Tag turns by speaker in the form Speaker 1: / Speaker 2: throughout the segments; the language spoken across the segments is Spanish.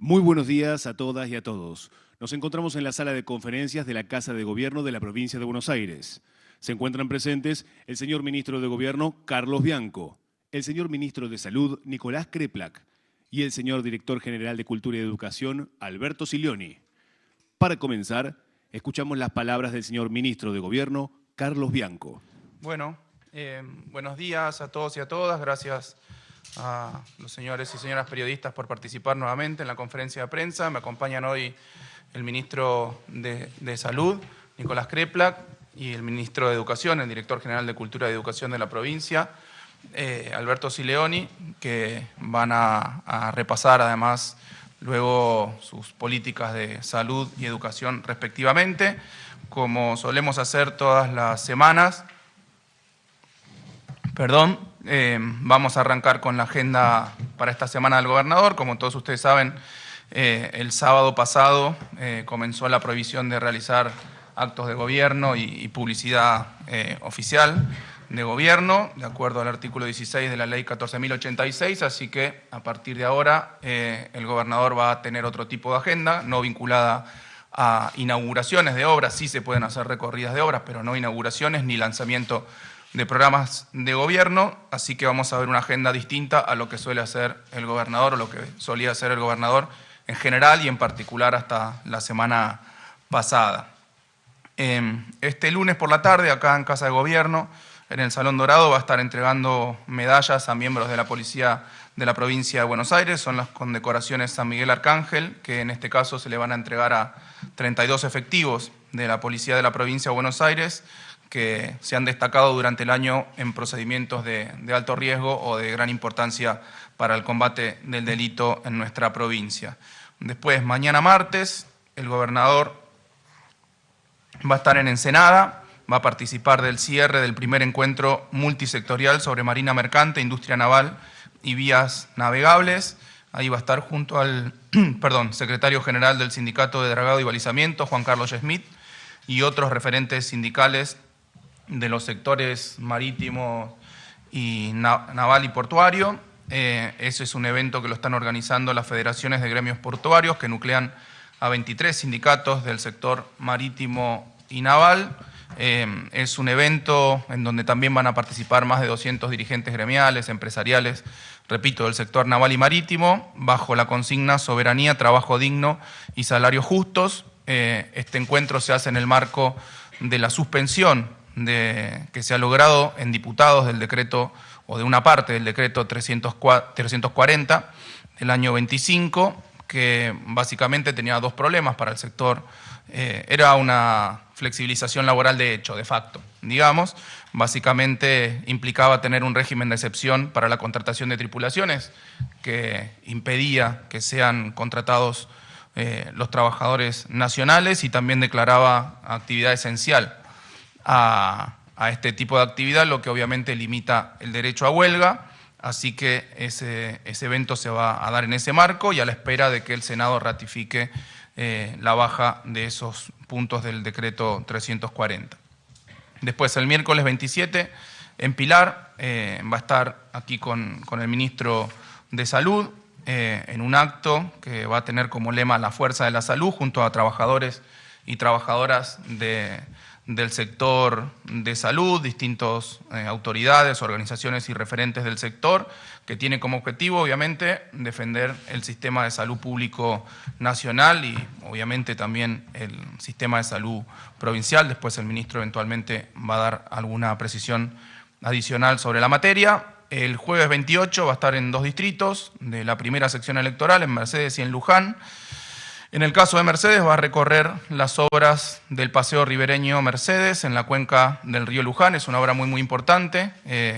Speaker 1: Muy buenos días a todas y a todos. Nos encontramos en la sala de conferencias de la Casa de Gobierno de la Provincia de Buenos Aires. Se encuentran presentes el señor Ministro de Gobierno, Carlos Bianco, el señor Ministro de Salud, Nicolás Kreplak, y el señor Director General de Cultura y Educación, Alberto Silioni. Para comenzar, escuchamos las palabras del señor Ministro de Gobierno, Carlos Bianco.
Speaker 2: Bueno, buenos días a todos y a todas. Gracias a los señores y señoras periodistas por participar nuevamente en la conferencia de prensa. Me acompañan hoy el Ministro de Salud, Nicolás Kreplak, y el Ministro de Educación, el Director General de Cultura y Educación de la provincia, Alberto Silioni, que van a repasar además luego sus políticas de salud y educación respectivamente, como solemos hacer todas las semanas. Vamos a arrancar con la agenda para esta semana del gobernador. Como todos ustedes saben, el sábado pasado comenzó la prohibición de realizar actos de gobierno y publicidad oficial de gobierno, de acuerdo al artículo 16 de la ley 14.086, así que a partir de ahora el gobernador va a tener otro tipo de agenda, no vinculada a inauguraciones de obras. Sí se pueden hacer recorridas de obras, pero no inauguraciones ni lanzamiento de programas de gobierno, así que vamos a ver una agenda distinta a lo que suele hacer el gobernador o lo que solía hacer el gobernador en general y en particular hasta la semana pasada. Este lunes por la tarde, acá en Casa de Gobierno, en el Salón Dorado, va a estar entregando medallas a miembros de la Policía de la Provincia de Buenos Aires. Son las condecoraciones San Miguel Arcángel, que en este caso se le van a entregar a 32 efectivos de la Policía de la Provincia de Buenos Aires, que se han destacado durante el año en procedimientos de alto riesgo o de gran importancia para el combate del delito en nuestra provincia. Después, mañana martes, el gobernador va a estar en Ensenada, va a participar del cierre del primer encuentro multisectorial sobre marina mercante, industria naval y vías navegables. Ahí va a estar junto al secretario general del Sindicato de Dragado y Balizamiento, Juan Carlos Schmidt, y otros referentes sindicales de los sectores marítimo y naval y portuario. Ese es un evento que lo están organizando las federaciones de gremios portuarios, que nuclean a 23 sindicatos del sector marítimo y naval. Es un evento en donde también van a participar más de 200 dirigentes gremiales, empresariales, repito, del sector naval y marítimo, bajo la consigna soberanía, trabajo digno y salarios justos. Este encuentro se hace en el marco de la suspensión que se ha logrado en diputados del decreto, o de una parte del decreto 340 del año 25, que básicamente tenía dos problemas para el sector. Era una flexibilización laboral de hecho, de facto, digamos. Básicamente implicaba tener un régimen de excepción para la contratación de tripulaciones que impedía que sean contratados los trabajadores nacionales, y también declaraba actividad esencial a este tipo de actividad, lo que obviamente limita el derecho a huelga. Así que ese evento se va a dar en ese marco y a la espera de que el Senado ratifique la baja de esos puntos del decreto 340. Después, el miércoles 27, en Pilar, va a estar aquí con el Ministro de Salud en un acto que va a tener como lema la fuerza de la salud, junto a trabajadores y trabajadoras del sector de salud, distintas autoridades, organizaciones y referentes del sector, que tiene como objetivo, obviamente, defender el sistema de salud público nacional y, obviamente, también el sistema de salud provincial. Después el ministro eventualmente va a dar alguna precisión adicional sobre la materia. El jueves 28 va a estar en dos distritos de la primera sección electoral, en Mercedes y en Luján. En el caso de Mercedes, va a recorrer las obras del Paseo Ribereño Mercedes en la cuenca del río Luján. Es una obra muy importante,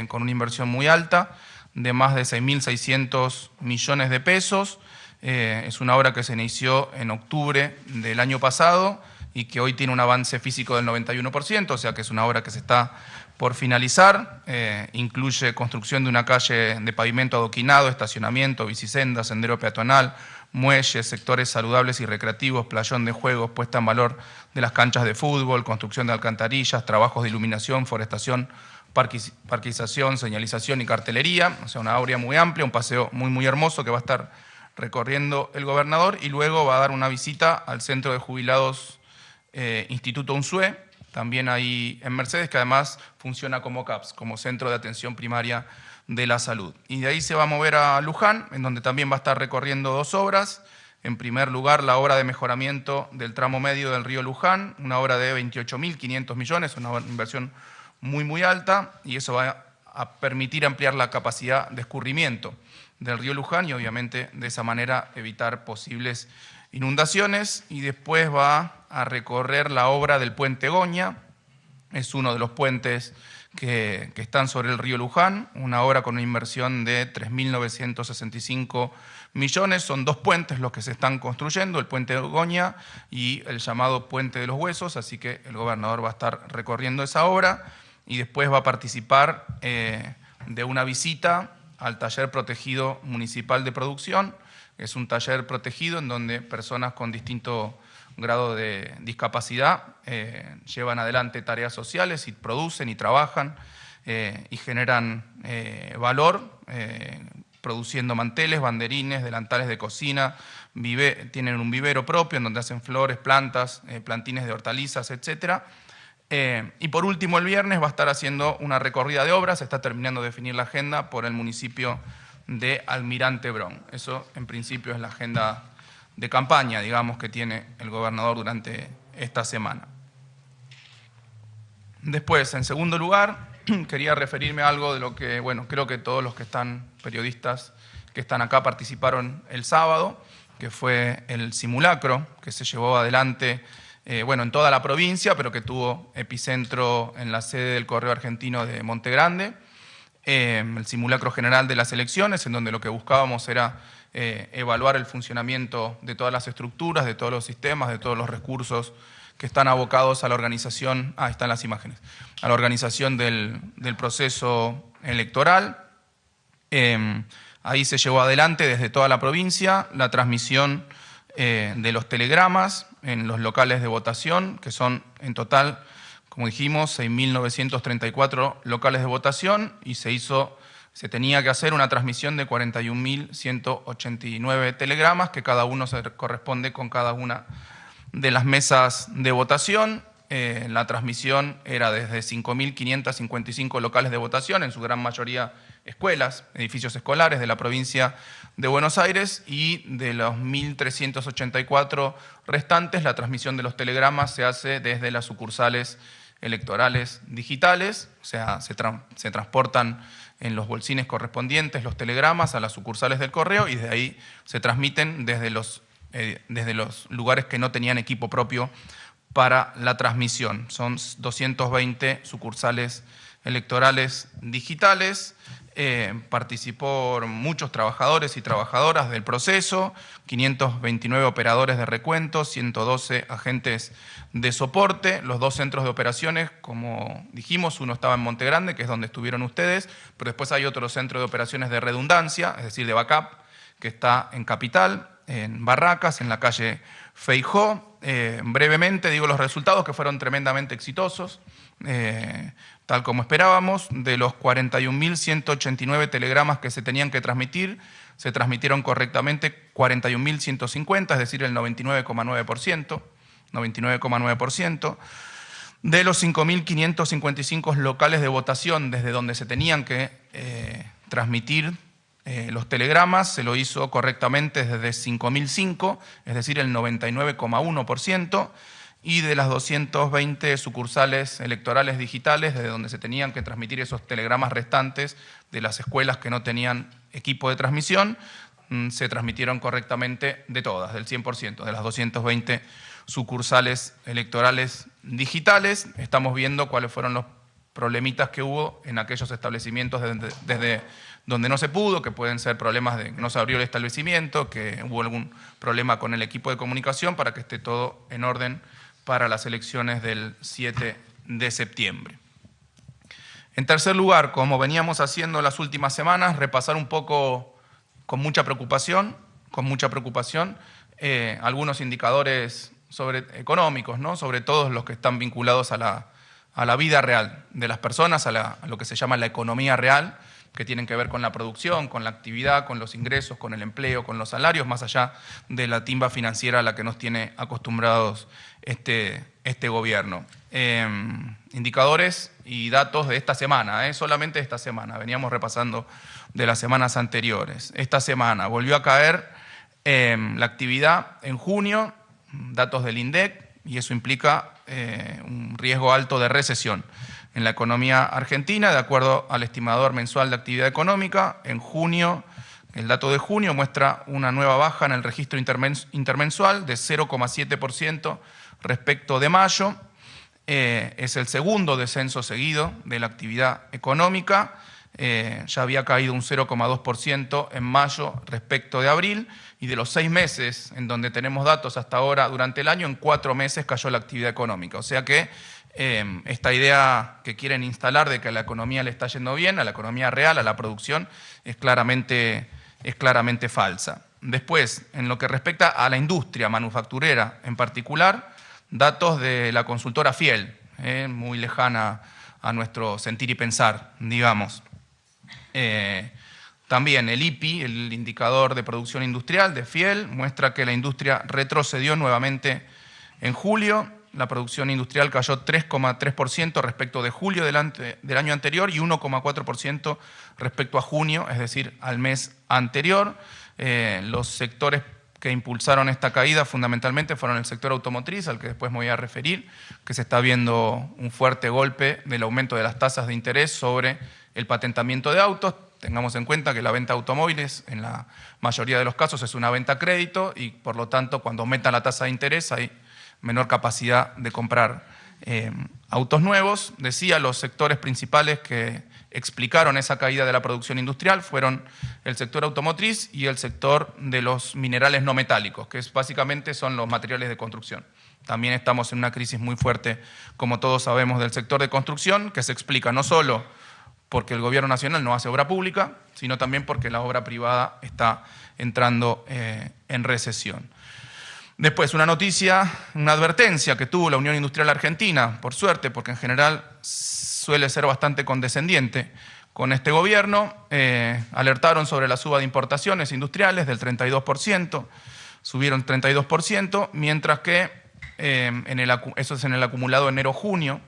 Speaker 2: con una inversión muy alta, de más de 6.600 millones de pesos. Es una obra que se inició en octubre del año pasado y que hoy tiene un avance físico del 91%, o sea que es una obra que se está por finalizar. Incluye construcción de una calle de pavimento adoquinado, estacionamiento, bicisenda, sendero peatonal, muelles, sectores saludables y recreativos, playón de juegos, puesta en valor de las canchas de fútbol, construcción de alcantarillas, trabajos de iluminación, forestación, parquización, señalización y cartelería. O sea, una obra muy amplia, un paseo muy hermoso que va a estar recorriendo el gobernador y luego va a dar una visita al centro de jubilados Instituto Unzué, también ahí en Mercedes, que además funciona como CAPS, como Centro de Atención Primaria de la Salud. Y de ahí se va a mover a Luján, en donde también va a estar recorriendo dos obras. En primer lugar, la obra de mejoramiento del tramo medio del río Luján, una obra de 28.500 millones, una inversión muy alta, y eso va a permitir ampliar la capacidad de escurrimiento del río Luján y obviamente de esa manera evitar posibles inundaciones. Y después va a recorrer la obra del puente Goña, es uno de los puentes que están sobre el río Luján, una obra con una inversión de 3.965 millones, son dos puentes los que se están construyendo, el puente Goña y el llamado puente de los Huesos, así que el gobernador va a estar recorriendo esa obra y después va a participar de una visita al taller protegido municipal de producción. Es un taller protegido en donde personas con distinto grado de discapacidad llevan adelante tareas sociales y producen y trabajan y generan valor, produciendo manteles, banderines, delantales de cocina, tienen un vivero propio en donde hacen flores, plantas, plantines de hortalizas, etcétera. Y por último, el viernes va a estar haciendo una recorrida de obras, está terminando de definir la agenda por el municipio de Almirante Brown. Eso, en principio, es la agenda de campaña, digamos, que tiene el gobernador durante esta semana. Después, en segundo lugar, quería referirme a algo de lo que, bueno, creo que todos los que están, periodistas que están acá, participaron el sábado, que fue el simulacro que se llevó adelante en toda la provincia, pero que tuvo epicentro en la sede del Correo Argentino de Monte Grande, el simulacro general de las elecciones, en donde lo que buscábamos era evaluar el funcionamiento de todas las estructuras, de todos los sistemas, de todos los recursos que están abocados a la organización, ahí están las imágenes, a la organización del proceso electoral. Ahí se llevó adelante desde toda la provincia la transmisión de los telegramas en los locales de votación, que son en total, como dijimos, 6.934 locales de votación, y se tenía que hacer una transmisión de 41.189 telegramas, que cada uno se corresponde con cada una de las mesas de votación. La transmisión era desde 5.555 locales de votación, en su gran mayoría escuelas, edificios escolares de la provincia de Buenos Aires, y de los 1.384 restantes, la transmisión de los telegramas se hace desde las sucursales electorales digitales, o sea, se transportan en los bolsines correspondientes los telegramas a las sucursales del correo y de ahí se transmiten desde los lugares que no tenían equipo propio para la transmisión. Son 220 sucursales electorales digitales. Participó muchos trabajadores y trabajadoras del proceso, 529 operadores de recuento, 112 agentes de soporte. Los dos centros de operaciones, como dijimos, uno estaba en Monte Grande, que es donde estuvieron ustedes, pero después hay otro centro de operaciones de redundancia, es decir, de backup, que está en Capital, en Barracas, en la calle Feijó. Brevemente digo los resultados, que fueron tremendamente exitosos. Tal como esperábamos, de los 41.189 telegramas que se tenían que transmitir, se transmitieron correctamente 41.150, es decir, el 99,9%. De los 5.555 locales de votación desde donde se tenían que transmitir los telegramas, se lo hizo correctamente desde 5.005, es decir, el 99,1%. Y de las 220 sucursales electorales digitales, desde donde se tenían que transmitir esos telegramas restantes de las escuelas que no tenían equipo de transmisión, se transmitieron correctamente de todas, del 100%, de las 220 sucursales electorales digitales. Estamos viendo cuáles fueron los problemitas que hubo en aquellos establecimientos desde donde no se pudo, que pueden ser problemas de que no se abrió el establecimiento, que hubo algún problema con el equipo de comunicación, para que esté todo en orden para las elecciones del 7 de septiembre. En tercer lugar, como veníamos haciendo las últimas semanas, repasar un poco con mucha preocupación, algunos indicadores económicos, ¿no? Sobre todo los que están vinculados a la vida real de las personas, a lo que se llama la economía real, que tienen que ver con la producción, con la actividad, con los ingresos, con el empleo, con los salarios, más allá de la timba financiera a la que nos tiene acostumbrados este gobierno. Indicadores y datos de esta semana, solamente esta semana, veníamos repasando de las semanas anteriores. Esta semana volvió a caer la actividad en junio, datos del INDEC, y eso implica un riesgo alto de recesión en la economía argentina, de acuerdo al estimador mensual de actividad económica. En junio, el dato de junio muestra una nueva baja en el registro intermensual de 0,7% respecto de mayo. Es el segundo descenso seguido de la actividad económica. Ya había caído un 0,2% en mayo respecto de abril, y de los 6 meses en donde tenemos datos hasta ahora durante el año, en 4 meses cayó la actividad económica. O sea que esta idea que quieren instalar de que a la economía le está yendo bien, a la economía real, a la producción, es claramente falsa. Después, en lo que respecta a la industria manufacturera en particular, datos de la consultora Fiel, muy lejana a nuestro sentir y pensar, digamos. También el IPI, el indicador de producción industrial de Fiel, muestra que la industria retrocedió nuevamente en julio. La producción industrial cayó 3,3% respecto de julio del año anterior y 1,4% respecto a junio, es decir, al mes anterior. Los sectores que impulsaron esta caída fundamentalmente fueron el sector automotriz, al que después me voy a referir, que se está viendo un fuerte golpe del aumento de las tasas de interés sobre el patentamiento de autos. Tengamos en cuenta que la venta de automóviles en la mayoría de los casos es una venta a crédito y por lo tanto cuando aumenta la tasa de interés hay menor capacidad de comprar autos nuevos. Decía, los sectores principales que explicaron esa caída de la producción industrial fueron el sector automotriz y el sector de los minerales no metálicos, que básicamente son los materiales de construcción. También estamos en una crisis muy fuerte, como todos sabemos, del sector de construcción, que se explica no solo porque el gobierno nacional no hace obra pública, sino también porque la obra privada está entrando en recesión. Después, una noticia, una advertencia que tuvo la Unión Industrial Argentina, por suerte, porque en general suele ser bastante condescendiente con este gobierno. Alertaron sobre la suba de importaciones industriales del 32%, subieron 32%, mientras que eso es en el acumulado enero-junio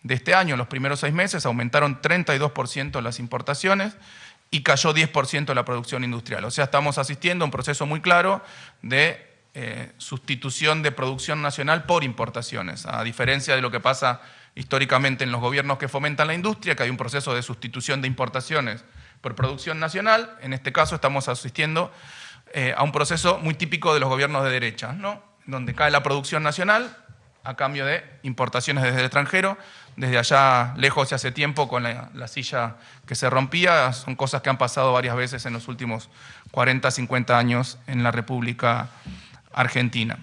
Speaker 2: de este año, los primeros 6 meses, aumentaron 32% las importaciones y cayó 10% la producción industrial. O sea, estamos asistiendo a un proceso muy claro de sustitución de producción nacional por importaciones, a diferencia de lo que pasa históricamente en los gobiernos que fomentan la industria, que hay un proceso de sustitución de importaciones por producción nacional. En este caso estamos asistiendo a un proceso muy típico de los gobiernos de derecha, ¿no? Donde cae la producción nacional a cambio de importaciones desde el extranjero, desde allá lejos y hace tiempo con la silla que se rompía. Son cosas que han pasado varias veces en los últimos 40, 50 años en la República Argentina.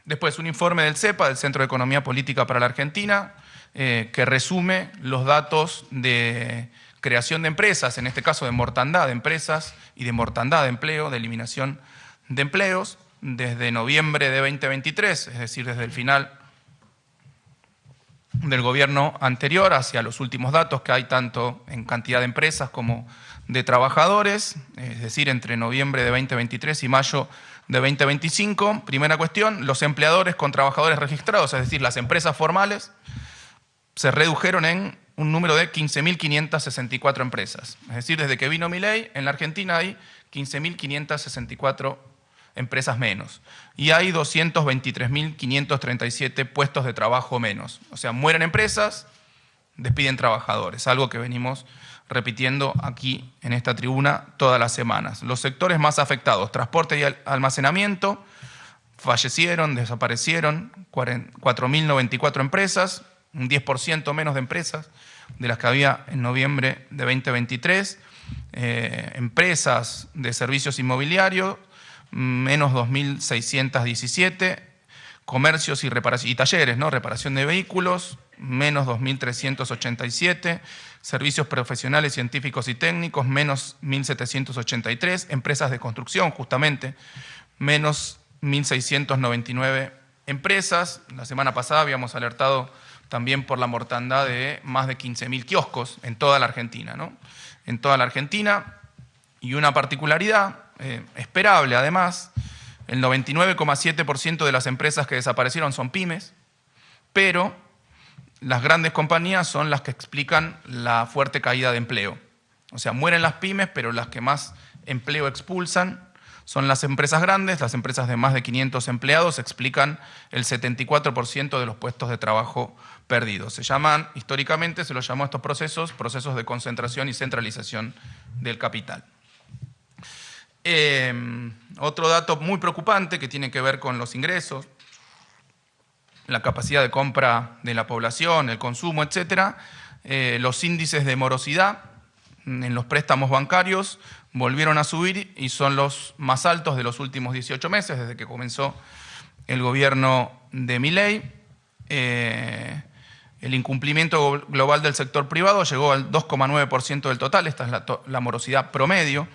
Speaker 2: Después, un informe del CEPA, del Centro de Economía Política para la Argentina, que resume los datos de creación de empresas, en este caso de mortandad de empresas y de mortandad de empleo, de eliminación de empleos, desde noviembre de 2023, es decir, desde el final del gobierno anterior hacia los últimos datos que hay tanto en cantidad de empresas como de trabajadores, es decir, entre noviembre de 2023 y mayo de 2025. Primera cuestión, los empleadores con trabajadores registrados, es decir, las empresas formales, se redujeron en un número de 15.564 empresas. Es decir, desde que vino Milei, en la Argentina hay 15.564 empresas menos. Y hay 223.537 puestos de trabajo menos. O sea, mueren empresas, despiden trabajadores, algo que venimos repitiendo aquí en esta tribuna todas las semanas. Los sectores más afectados, transporte y almacenamiento, fallecieron, desaparecieron 4.094 empresas, un 10% menos de empresas de las que había en noviembre de 2023. Empresas de servicios inmobiliarios, menos 2.617. Comercios y talleres, ¿no? Reparación de vehículos, menos 2.387. Servicios profesionales, científicos y técnicos, menos 1.783. Empresas de construcción, justamente, menos 1.699 empresas. La semana pasada habíamos alertado también por la mortandad de más de 15.000 kioscos en toda la Argentina, ¿no? en toda la Argentina. Y una particularidad, esperable además, el 99,7% de las empresas que desaparecieron son pymes, pero las grandes compañías son las que explican la fuerte caída de empleo. O sea, mueren las pymes, pero las que más empleo expulsan son las empresas grandes. Las empresas de más de 500 empleados explican el 74% de los puestos de trabajo perdidos. Históricamente se los llamó a estos procesos de concentración y centralización del capital. Otro dato muy preocupante que tiene que ver con los ingresos, la capacidad de compra de la población, el consumo, etc. Los índices de morosidad en los préstamos bancarios volvieron a subir y son los más altos de los últimos 18 meses, desde que comenzó el gobierno de Milei. El incumplimiento global del sector privado llegó al 2,9% del total, esta es la morosidad promedio,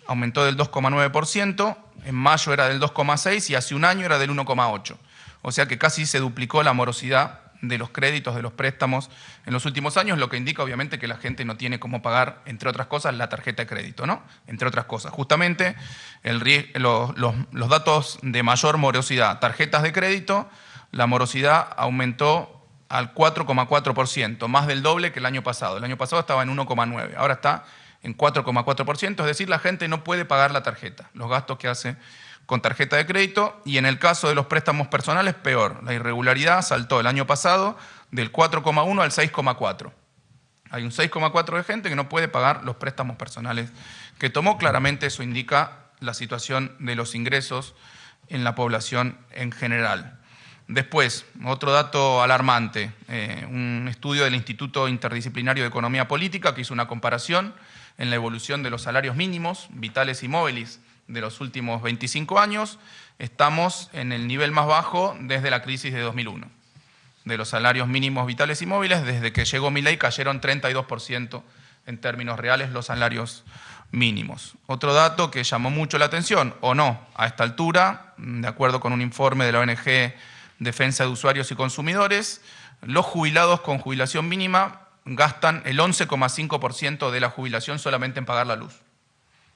Speaker 2: aumentó del 2,9%, en mayo era del 2,6% y hace un año era del 1,8%. O sea que casi se duplicó la morosidad de los créditos, de los préstamos en los últimos años, lo que indica obviamente que la gente no tiene cómo pagar, entre otras cosas, la tarjeta de crédito, ¿no? Entre otras cosas. Justamente los datos de mayor morosidad, tarjetas de crédito, la morosidad aumentó al 4,4%, más del doble que el año pasado. El año pasado estaba en 1,9%, ahora está en 4,4%, es decir, la gente no puede pagar la tarjeta, los gastos que hace con tarjeta de crédito, y en el caso de los préstamos personales, peor. La irregularidad saltó el año pasado del 4,1 al 6,4. Hay un 6,4 de gente que no puede pagar los préstamos personales que tomó. Claramente eso indica la situación de los ingresos en la población en general. Después, otro dato alarmante, un estudio del Instituto Interdisciplinario de Economía Política que hizo una comparación en la evolución de los salarios mínimos, vitales y móviles, de los últimos 25 años, estamos en el nivel más bajo desde la crisis de 2001. De los salarios mínimos vitales y móviles, desde que llegó Milei cayeron 32% en términos reales los salarios mínimos. Otro dato que llamó mucho la atención, o no, a esta altura, de acuerdo con un informe de la ONG Defensa de Usuarios y Consumidores, los jubilados con jubilación mínima gastan el 11,5% de la jubilación solamente en pagar la luz.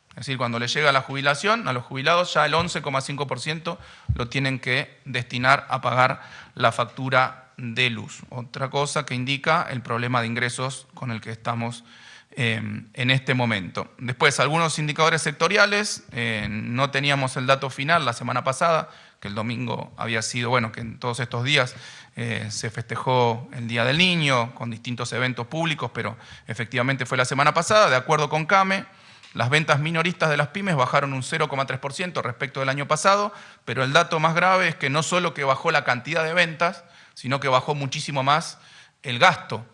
Speaker 2: Es decir, cuando le llega la jubilación, a los jubilados ya el 11,5% lo tienen que destinar a pagar la factura de luz. Otra cosa que indica el problema de ingresos con el que estamos en este momento. Después, algunos indicadores sectoriales. No teníamos el dato final la semana pasada, que el domingo había sido, bueno, que en todos estos días se festejó el Día del Niño con distintos eventos públicos, pero efectivamente fue la semana pasada. De acuerdo con CAME, las ventas minoristas de las pymes bajaron un 0,3% respecto del año pasado, pero el dato más grave es que no solo que bajó la cantidad de ventas, sino que bajó muchísimo más el gasto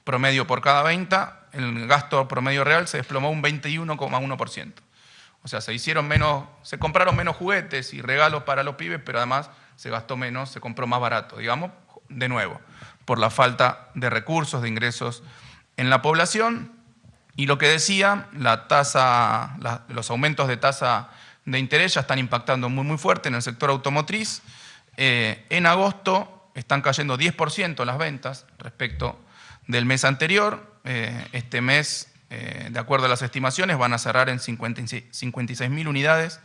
Speaker 2: promedio por cada venta. El gasto promedio real se desplomó un 21,1%. O sea, se compraron menos juguetes y regalos para los pibes, pero además se gastó menos, se compró más barato, digamos, de nuevo, por la falta de recursos, de ingresos en la población. Y lo que decía, los aumentos de tasa de interés ya están impactando muy fuerte en el sector automotriz. En agosto están cayendo 10% las ventas respecto del mes anterior. Este mes, de acuerdo a las estimaciones, van a cerrar en 56.000 unidades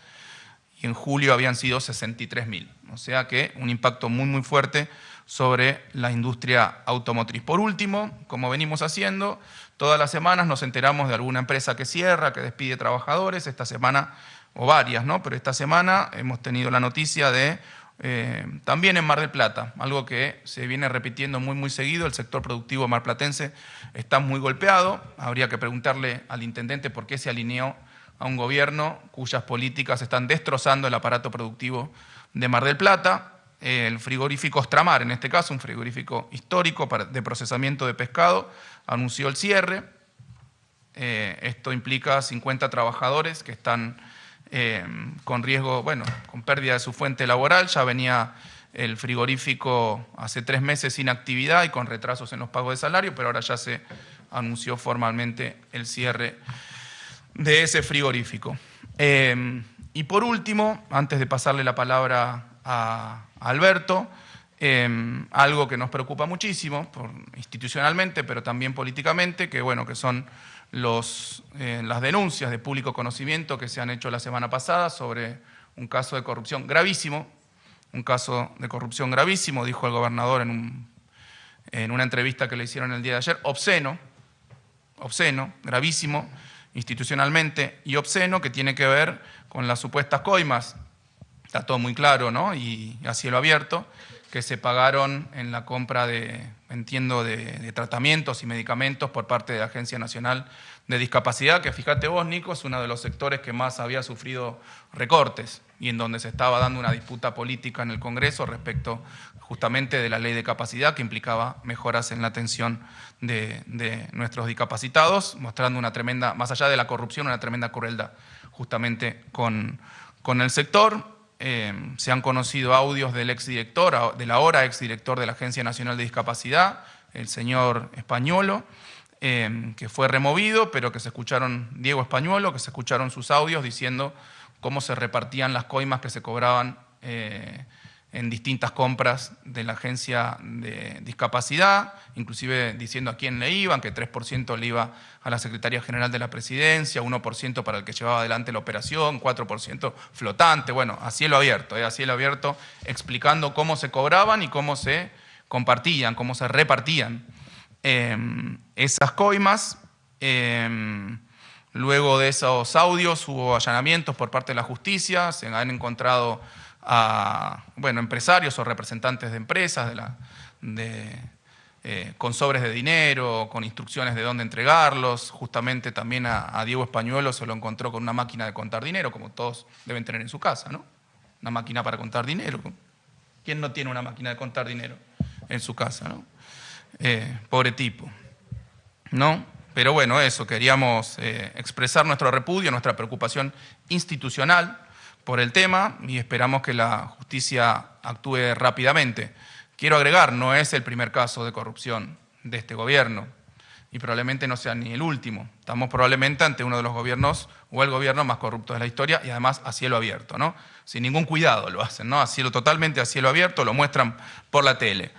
Speaker 2: y en julio habían sido 63.000. O sea que un impacto muy fuerte sobre la industria automotriz. Por último, como venimos haciendo, todas las semanas nos enteramos de alguna empresa que cierra, que despide trabajadores. Esta semana, o varias, ¿no? Pero esta semana hemos tenido la noticia de, también en Mar del Plata, algo que se viene repitiendo muy seguido. El sector productivo marplatense está muy golpeado. Habría que preguntarle al intendente por qué se alineó a un gobierno cuyas políticas están destrozando el aparato productivo de Mar del Plata. El frigorífico Ostramar, en este caso un frigorífico histórico de procesamiento de pescado, anunció el cierre. Esto implica 50 trabajadores que están con riesgo, bueno, con pérdida de su fuente laboral. Ya venía el frigorífico hace 3 meses sin actividad y con retrasos en los pagos de salario, pero ahora ya se anunció formalmente el cierre de ese frigorífico. Y por último, antes de pasarle la palabra a Alberto, algo que nos preocupa muchísimo institucionalmente, pero también políticamente, que son las denuncias de público conocimiento que se han hecho la semana pasada sobre un caso de corrupción gravísimo, dijo el gobernador en una entrevista que le hicieron el día de ayer, obsceno, gravísimo, institucionalmente y obsceno, que tiene que ver con las supuestas coimas, está todo muy claro, ¿no? Y a cielo abierto, que se pagaron en la compra de tratamientos y medicamentos por parte de la Agencia Nacional de Discapacidad, que fíjate vos, Nico, es uno de los sectores que más había sufrido recortes y en donde se estaba dando una disputa política en el Congreso respecto justamente de la ley de capacidad que implicaba mejoras en la atención de nuestros discapacitados, mostrando una tremenda, más allá de la corrupción, una tremenda crueldad justamente con el sector. Se han conocido audios del ahora exdirector de la Agencia Nacional de Discapacidad, el señor Españolo, que fue removido, pero que se escucharon, Diego Españolo, que se escucharon sus audios diciendo cómo se repartían las coimas que se cobraban en distintas compras de la Agencia de Discapacidad, inclusive diciendo a quién le iban, que 3% le iba a la Secretaría General de la Presidencia, 1% para el que llevaba adelante la operación, 4% flotante, bueno, a cielo abierto, explicando cómo se cobraban y cómo se compartían, cómo se repartían esas coimas. Luego de esos audios hubo allanamientos por parte de la justicia, se han encontrado a empresarios o representantes de empresas con sobres de dinero, con instrucciones de dónde entregarlos. Justamente también a Diego Españolo se lo encontró con una máquina de contar dinero, como todos deben tener en su casa, ¿no? Una máquina para contar dinero. ¿Quién no tiene una máquina de contar dinero en su casa, no? Pobre tipo, ¿no? Pero bueno, eso, queríamos expresar nuestro repudio, nuestra preocupación institucional por el tema y esperamos que la justicia actúe rápidamente. Quiero agregar, no es el primer caso de corrupción de este gobierno y probablemente no sea ni el último. Estamos probablemente ante uno de los gobiernos o el gobierno más corrupto de la historia y además a cielo abierto, ¿no? Sin ningún cuidado lo hacen, ¿no? Totalmente a cielo abierto, lo muestran por la tele.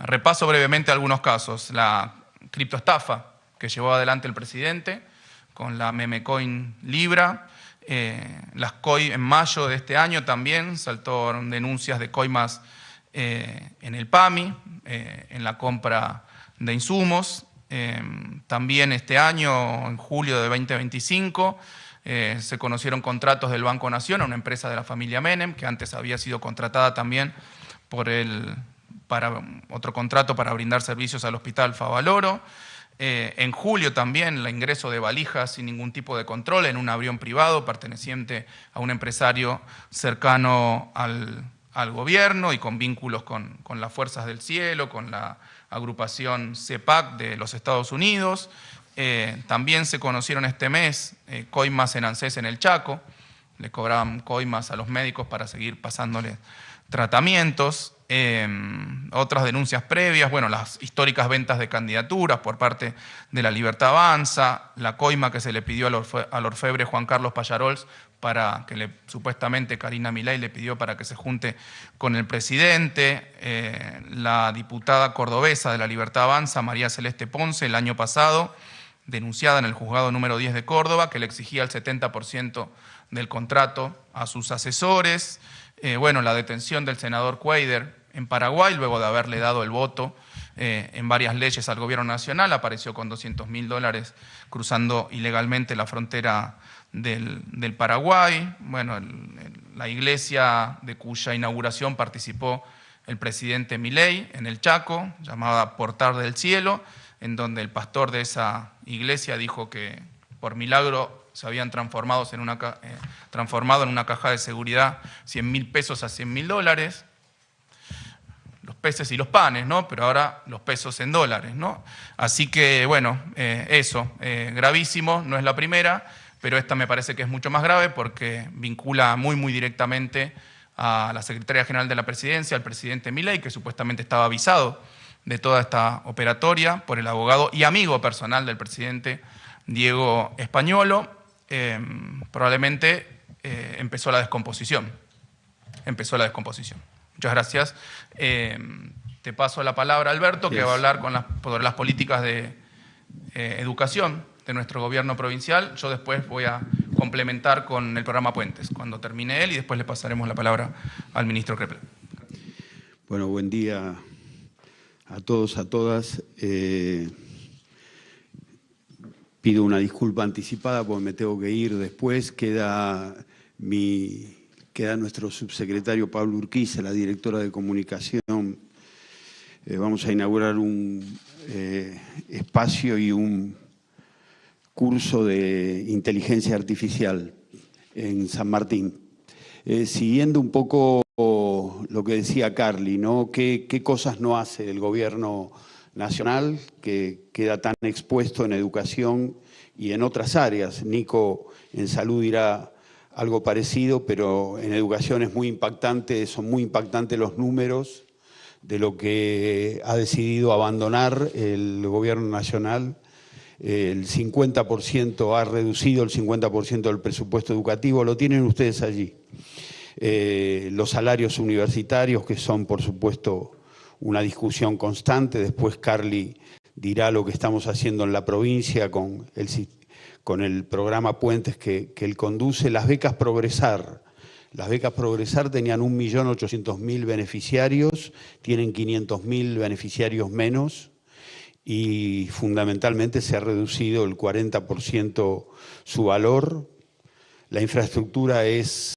Speaker 2: Repaso brevemente algunos casos. La criptoestafa que llevó adelante el presidente con la memecoin Libra. Las COI en mayo de este año también saltaron denuncias de coimas en el PAMI, en la compra de insumos. También este año, en julio de 2025, se conocieron contratos del Banco Nación a una empresa de la familia Menem, que antes había sido contratada también para otro contrato para brindar servicios al Hospital Favaloro. En julio también el ingreso de valijas sin ningún tipo de control en un avión privado perteneciente a un empresario cercano al gobierno y con vínculos con las Fuerzas del Cielo, con la agrupación CEPAC de los Estados Unidos. También se conocieron este mes coimas en ANSES en el Chaco. Le cobraban coimas a los médicos para seguir pasándoles tratamientos. Otras denuncias previas, las históricas ventas de candidaturas por parte de La Libertad Avanza, la coima que se le pidió al orfebre Juan Carlos Pallarols para que supuestamente Karina Milei le pidió para que se junte con el presidente, la diputada cordobesa de La Libertad Avanza, María Celeste Ponce, el año pasado, denunciada en el juzgado número 10 de Córdoba, que le exigía el 70% del contrato a sus asesores. La detención del senador Cuader en Paraguay, luego de haberle dado el voto en varias leyes al gobierno nacional, apareció con $200.000 cruzando ilegalmente la frontera del Paraguay. La iglesia de cuya inauguración participó el presidente Milei en el Chaco, llamada Portal del Cielo, en donde el pastor de esa iglesia dijo que por milagro se habían transformado en una caja de seguridad 100.000 pesos a $100.000, los peces y los panes, ¿no? Pero ahora los pesos en dólares, ¿no? Así que, gravísimo, no es la primera, pero esta me parece que es mucho más grave porque vincula muy, muy directamente a la Secretaría General de la Presidencia, al presidente Milei, que supuestamente estaba avisado de toda esta operatoria por el abogado y amigo personal del presidente Diego Españolo. Probablemente empezó la descomposición. Muchas gracias. Te paso la palabra a Alberto, que va a hablar sobre las políticas de educación de nuestro gobierno provincial. Yo después voy a complementar con el programa Puentes, cuando termine él, y después le pasaremos la palabra al ministro Kreplé.
Speaker 3: Bueno, buen día a todos, a todas. Pido una disculpa anticipada porque me tengo que ir después. Queda nuestro subsecretario Pablo Urquiza, la directora de comunicación. Vamos a inaugurar un espacio y un curso de inteligencia artificial en San Martín. Siguiendo un poco lo que decía Carly, ¿no? ¿Qué cosas no hace el gobierno nacional que queda tan expuesto en educación y en otras áreas? Nico en salud dirá algo parecido, pero en educación es muy impactante, son muy impactantes los números de lo que ha decidido abandonar el gobierno nacional. El 50% ha reducido el 50% del presupuesto educativo, lo tienen ustedes allí. Los salarios universitarios, que son, por supuesto, una discusión constante. Después Carly dirá lo que estamos haciendo en la provincia con el programa Puentes que él conduce. Las becas Progresar. Las becas Progresar tenían 1.800.000 beneficiarios, tienen 500.000 beneficiarios menos y fundamentalmente se ha reducido el 40% su valor. La infraestructura es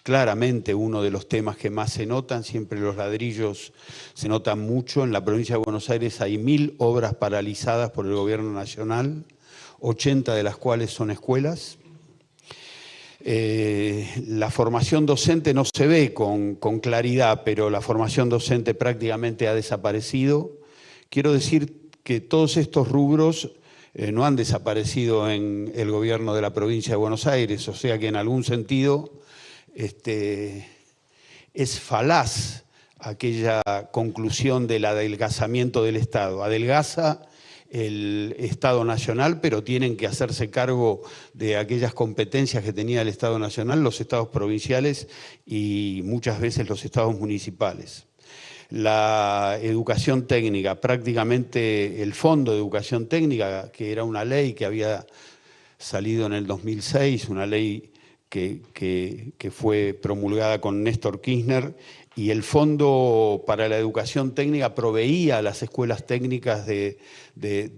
Speaker 3: claramente uno de los temas que más se notan, siempre los ladrillos se notan mucho. En la provincia de Buenos Aires hay 1.000 obras paralizadas por el gobierno nacional, 80 de las cuales son escuelas. La formación docente no se ve con claridad, pero la formación docente prácticamente ha desaparecido. Quiero decir que todos estos rubros no han desaparecido en el gobierno de la provincia de Buenos Aires, o sea que en algún sentido es falaz aquella conclusión del adelgazamiento del Estado. Adelgaza el Estado Nacional, pero tienen que hacerse cargo de aquellas competencias que tenía el Estado Nacional, los estados provinciales y muchas veces los estados municipales. La educación técnica, prácticamente el Fondo de Educación Técnica, que era una ley que había salido en el 2006, una ley que fue promulgada con Néstor Kirchner, y el Fondo para la Educación Técnica proveía a las escuelas técnicas de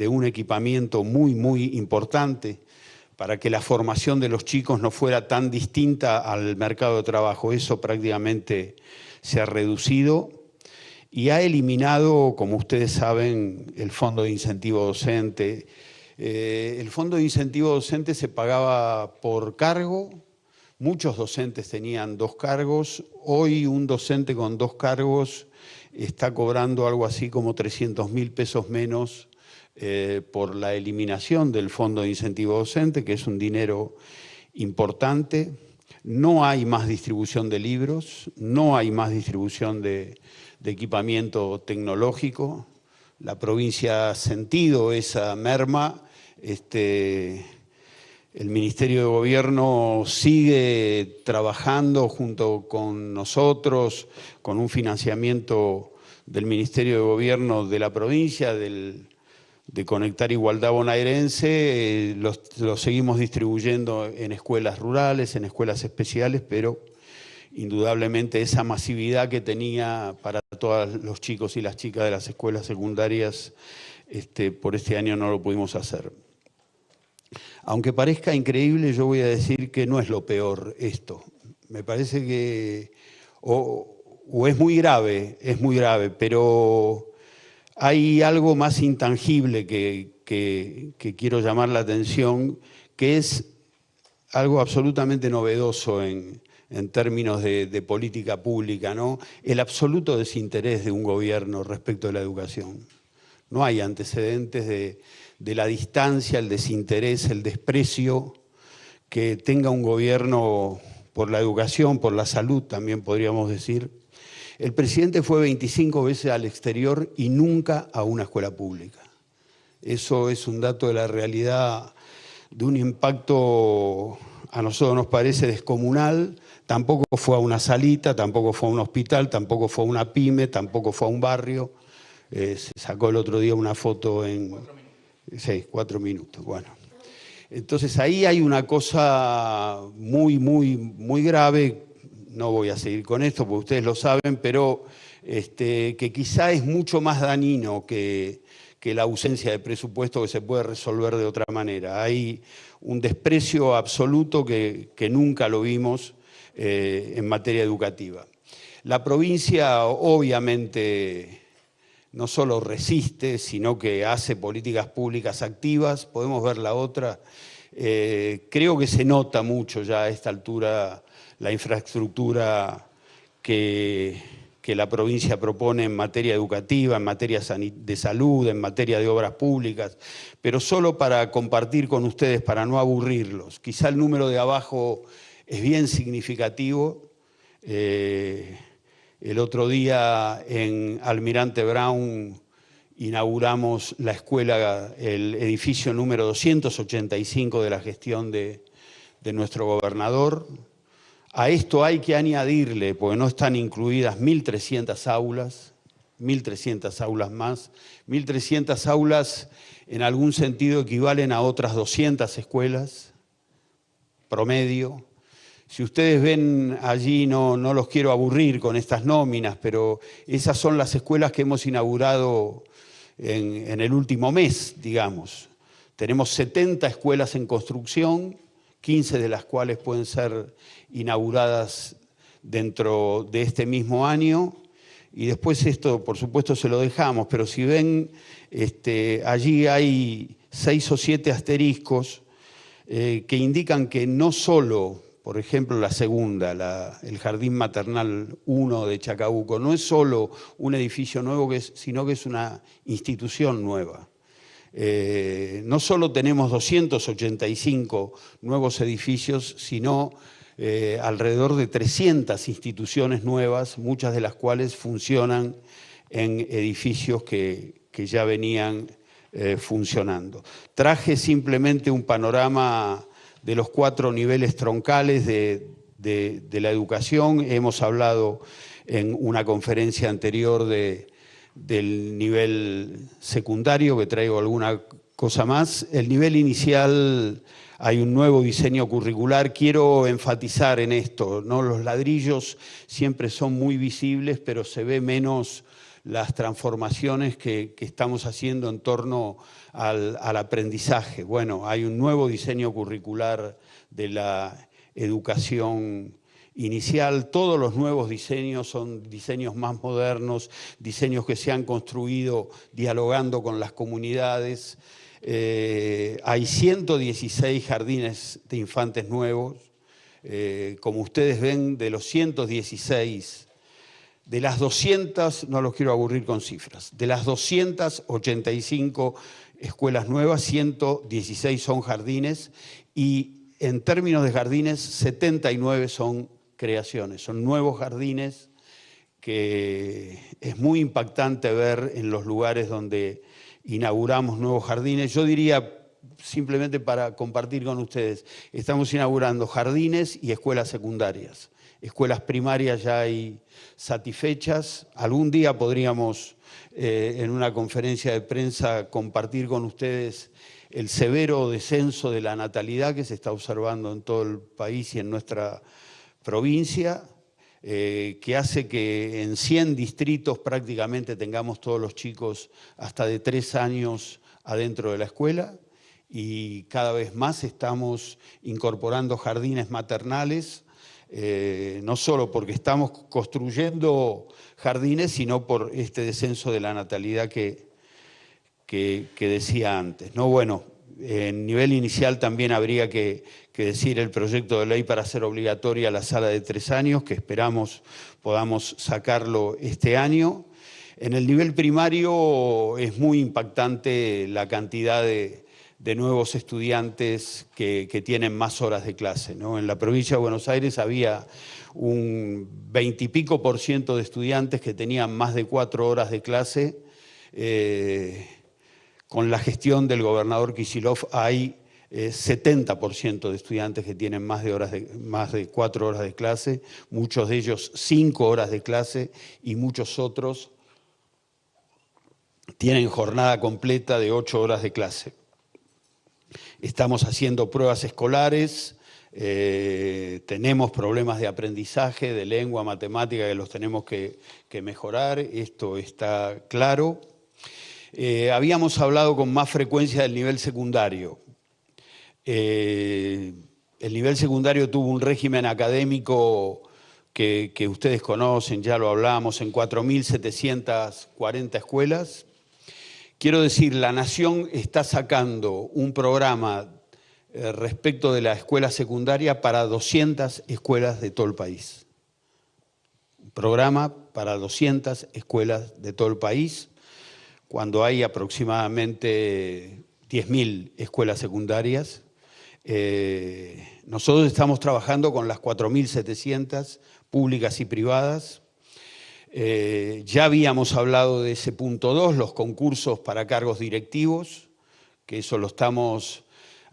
Speaker 3: un equipamiento muy, muy importante para que la formación de los chicos no fuera tan distinta al mercado de trabajo. Eso prácticamente se ha reducido y ha eliminado, como ustedes saben, el Fondo de Incentivo Docente. El Fondo de Incentivo Docente se pagaba por cargo. Muchos docentes tenían 2 cargos. Hoy un docente con 2 cargos está cobrando algo así como 300.000 pesos menos por la eliminación del Fondo de Incentivo Docente, que es un dinero importante. No hay más distribución de libros, no hay más distribución de equipamiento tecnológico. La provincia ha sentido esa merma. El Ministerio de Gobierno sigue trabajando junto con nosotros, con un financiamiento del Ministerio de Gobierno de la provincia, de Conectar Igualdad Bonaerense. Lo seguimos distribuyendo en escuelas rurales, en escuelas especiales, pero indudablemente esa masividad que tenía para todos los chicos y las chicas de las escuelas secundarias, por este año no lo pudimos hacer. Aunque parezca increíble, yo voy a decir que no es lo peor esto. Me parece que o es muy grave, pero hay algo más intangible que quiero llamar la atención, que es algo absolutamente novedoso en términos de política pública, ¿no? El absoluto desinterés de un gobierno respecto de la educación. No hay antecedentes de la distancia, el desinterés, el desprecio que tenga un gobierno por la educación, por la salud también podríamos decir. El presidente fue 25 veces al exterior y nunca a una escuela pública. Eso es un dato de la realidad, de un impacto a nosotros nos parece descomunal. Tampoco fue a una salita, tampoco fue a un hospital, tampoco fue a una pyme, tampoco fue a un barrio. Se sacó el otro día una foto en... 4 minutos. Sí, 4 minutos, bueno. Entonces ahí hay una cosa muy grave. No voy a seguir con esto porque ustedes lo saben, pero que quizá es mucho más dañino que la ausencia de presupuesto, que se puede resolver de otra manera. Hay un desprecio absoluto que nunca lo vimos en materia educativa. La provincia obviamente no solo resiste, sino que hace políticas públicas activas. Podemos ver la otra. Creo que se nota mucho ya a esta altura la infraestructura que la provincia propone en materia educativa, en materia de salud, en materia de obras públicas, pero solo para compartir con ustedes, para no aburrirlos. Quizá el número de abajo es bien significativo. El otro día en Almirante Brown inauguramos la escuela, el edificio número 285 de la gestión de nuestro gobernador. A esto hay que añadirle, porque no están incluidas 1.300 aulas, 1.300 aulas más. 1.300 aulas en algún sentido equivalen a otras 200 escuelas promedio. Si ustedes ven allí, no los quiero aburrir con estas nóminas, pero esas son las escuelas que hemos inaugurado en el último mes, digamos. Tenemos 70 escuelas en construcción, 15 de las cuales pueden ser inauguradas dentro de este mismo año. Y después esto, por supuesto, se lo dejamos, pero si ven, allí hay 6 o 7 asteriscos que indican que no solo, por ejemplo, la segunda, el Jardín Maternal 1 de Chacabuco, no es solo un edificio nuevo, sino que es una institución nueva. No solo tenemos 285 nuevos edificios, sino alrededor de 300 instituciones nuevas, muchas de las cuales funcionan en edificios que ya venían funcionando. Traje simplemente un panorama de los 4 niveles troncales de la educación. Hemos hablado en una conferencia anterior del nivel secundario, que traigo alguna cosa más. El nivel inicial, hay un nuevo diseño curricular. Quiero enfatizar en esto, ¿no? Los ladrillos siempre son muy visibles, pero se ve menos las transformaciones que estamos haciendo en torno al aprendizaje. Bueno, hay un nuevo diseño curricular de la educación inicial. Todos los nuevos diseños son diseños más modernos, diseños que se han construido dialogando con las comunidades. Hay 116 jardines de infantes nuevos. Como ustedes ven, de los 116, de las 200, no los quiero aburrir con cifras, de las 285 escuelas nuevas, 116 son jardines y en términos de jardines, 79 son creaciones, son nuevos jardines que es muy impactante ver en los lugares donde inauguramos nuevos jardines. Yo diría, simplemente para compartir con ustedes, estamos inaugurando jardines y escuelas secundarias. Escuelas primarias ya hay satisfechas. Algún día podríamos, en una conferencia de prensa, compartir con ustedes el severo descenso de la natalidad que se está observando en todo el país y en nuestra provincia, que hace que en 100 distritos prácticamente tengamos todos los chicos hasta de 3 años adentro de la escuela, y cada vez más estamos incorporando jardines maternales, no solo porque estamos construyendo jardines, sino por este descenso de la natalidad que decía antes, ¿no? Bueno, en nivel inicial también habría que decir el proyecto de ley para hacer obligatoria la sala de 3 años, que esperamos podamos sacarlo este año. En el nivel primario es muy impactante la cantidad de nuevos estudiantes que tienen más horas de clase, ¿no? En la provincia de Buenos Aires había un 20 y pico % de estudiantes que tenían más de 4 horas de clase. Con la gestión del gobernador Kicillof hay 70% de estudiantes que tienen más de 4 horas de clase, muchos de ellos 5 horas de clase y muchos otros tienen jornada completa de 8 horas de clase. estamos haciendo pruebas escolares, tenemos problemas de aprendizaje, de lengua, matemática, que los tenemos que mejorar, esto está claro. Habíamos hablado con más frecuencia del nivel secundario. El nivel secundario tuvo un régimen académico que ustedes conocen, ya lo hablamos, en 4.740 escuelas. Quiero decir, la Nación está sacando un programa respecto de la escuela secundaria para 200 escuelas de todo el país. Un programa para 200 escuelas de todo el país, cuando hay aproximadamente 10.000 escuelas secundarias. Nosotros estamos trabajando con las 4.700 públicas y privadas. Ya habíamos hablado de ese punto 2, los concursos para cargos directivos, que eso lo estamos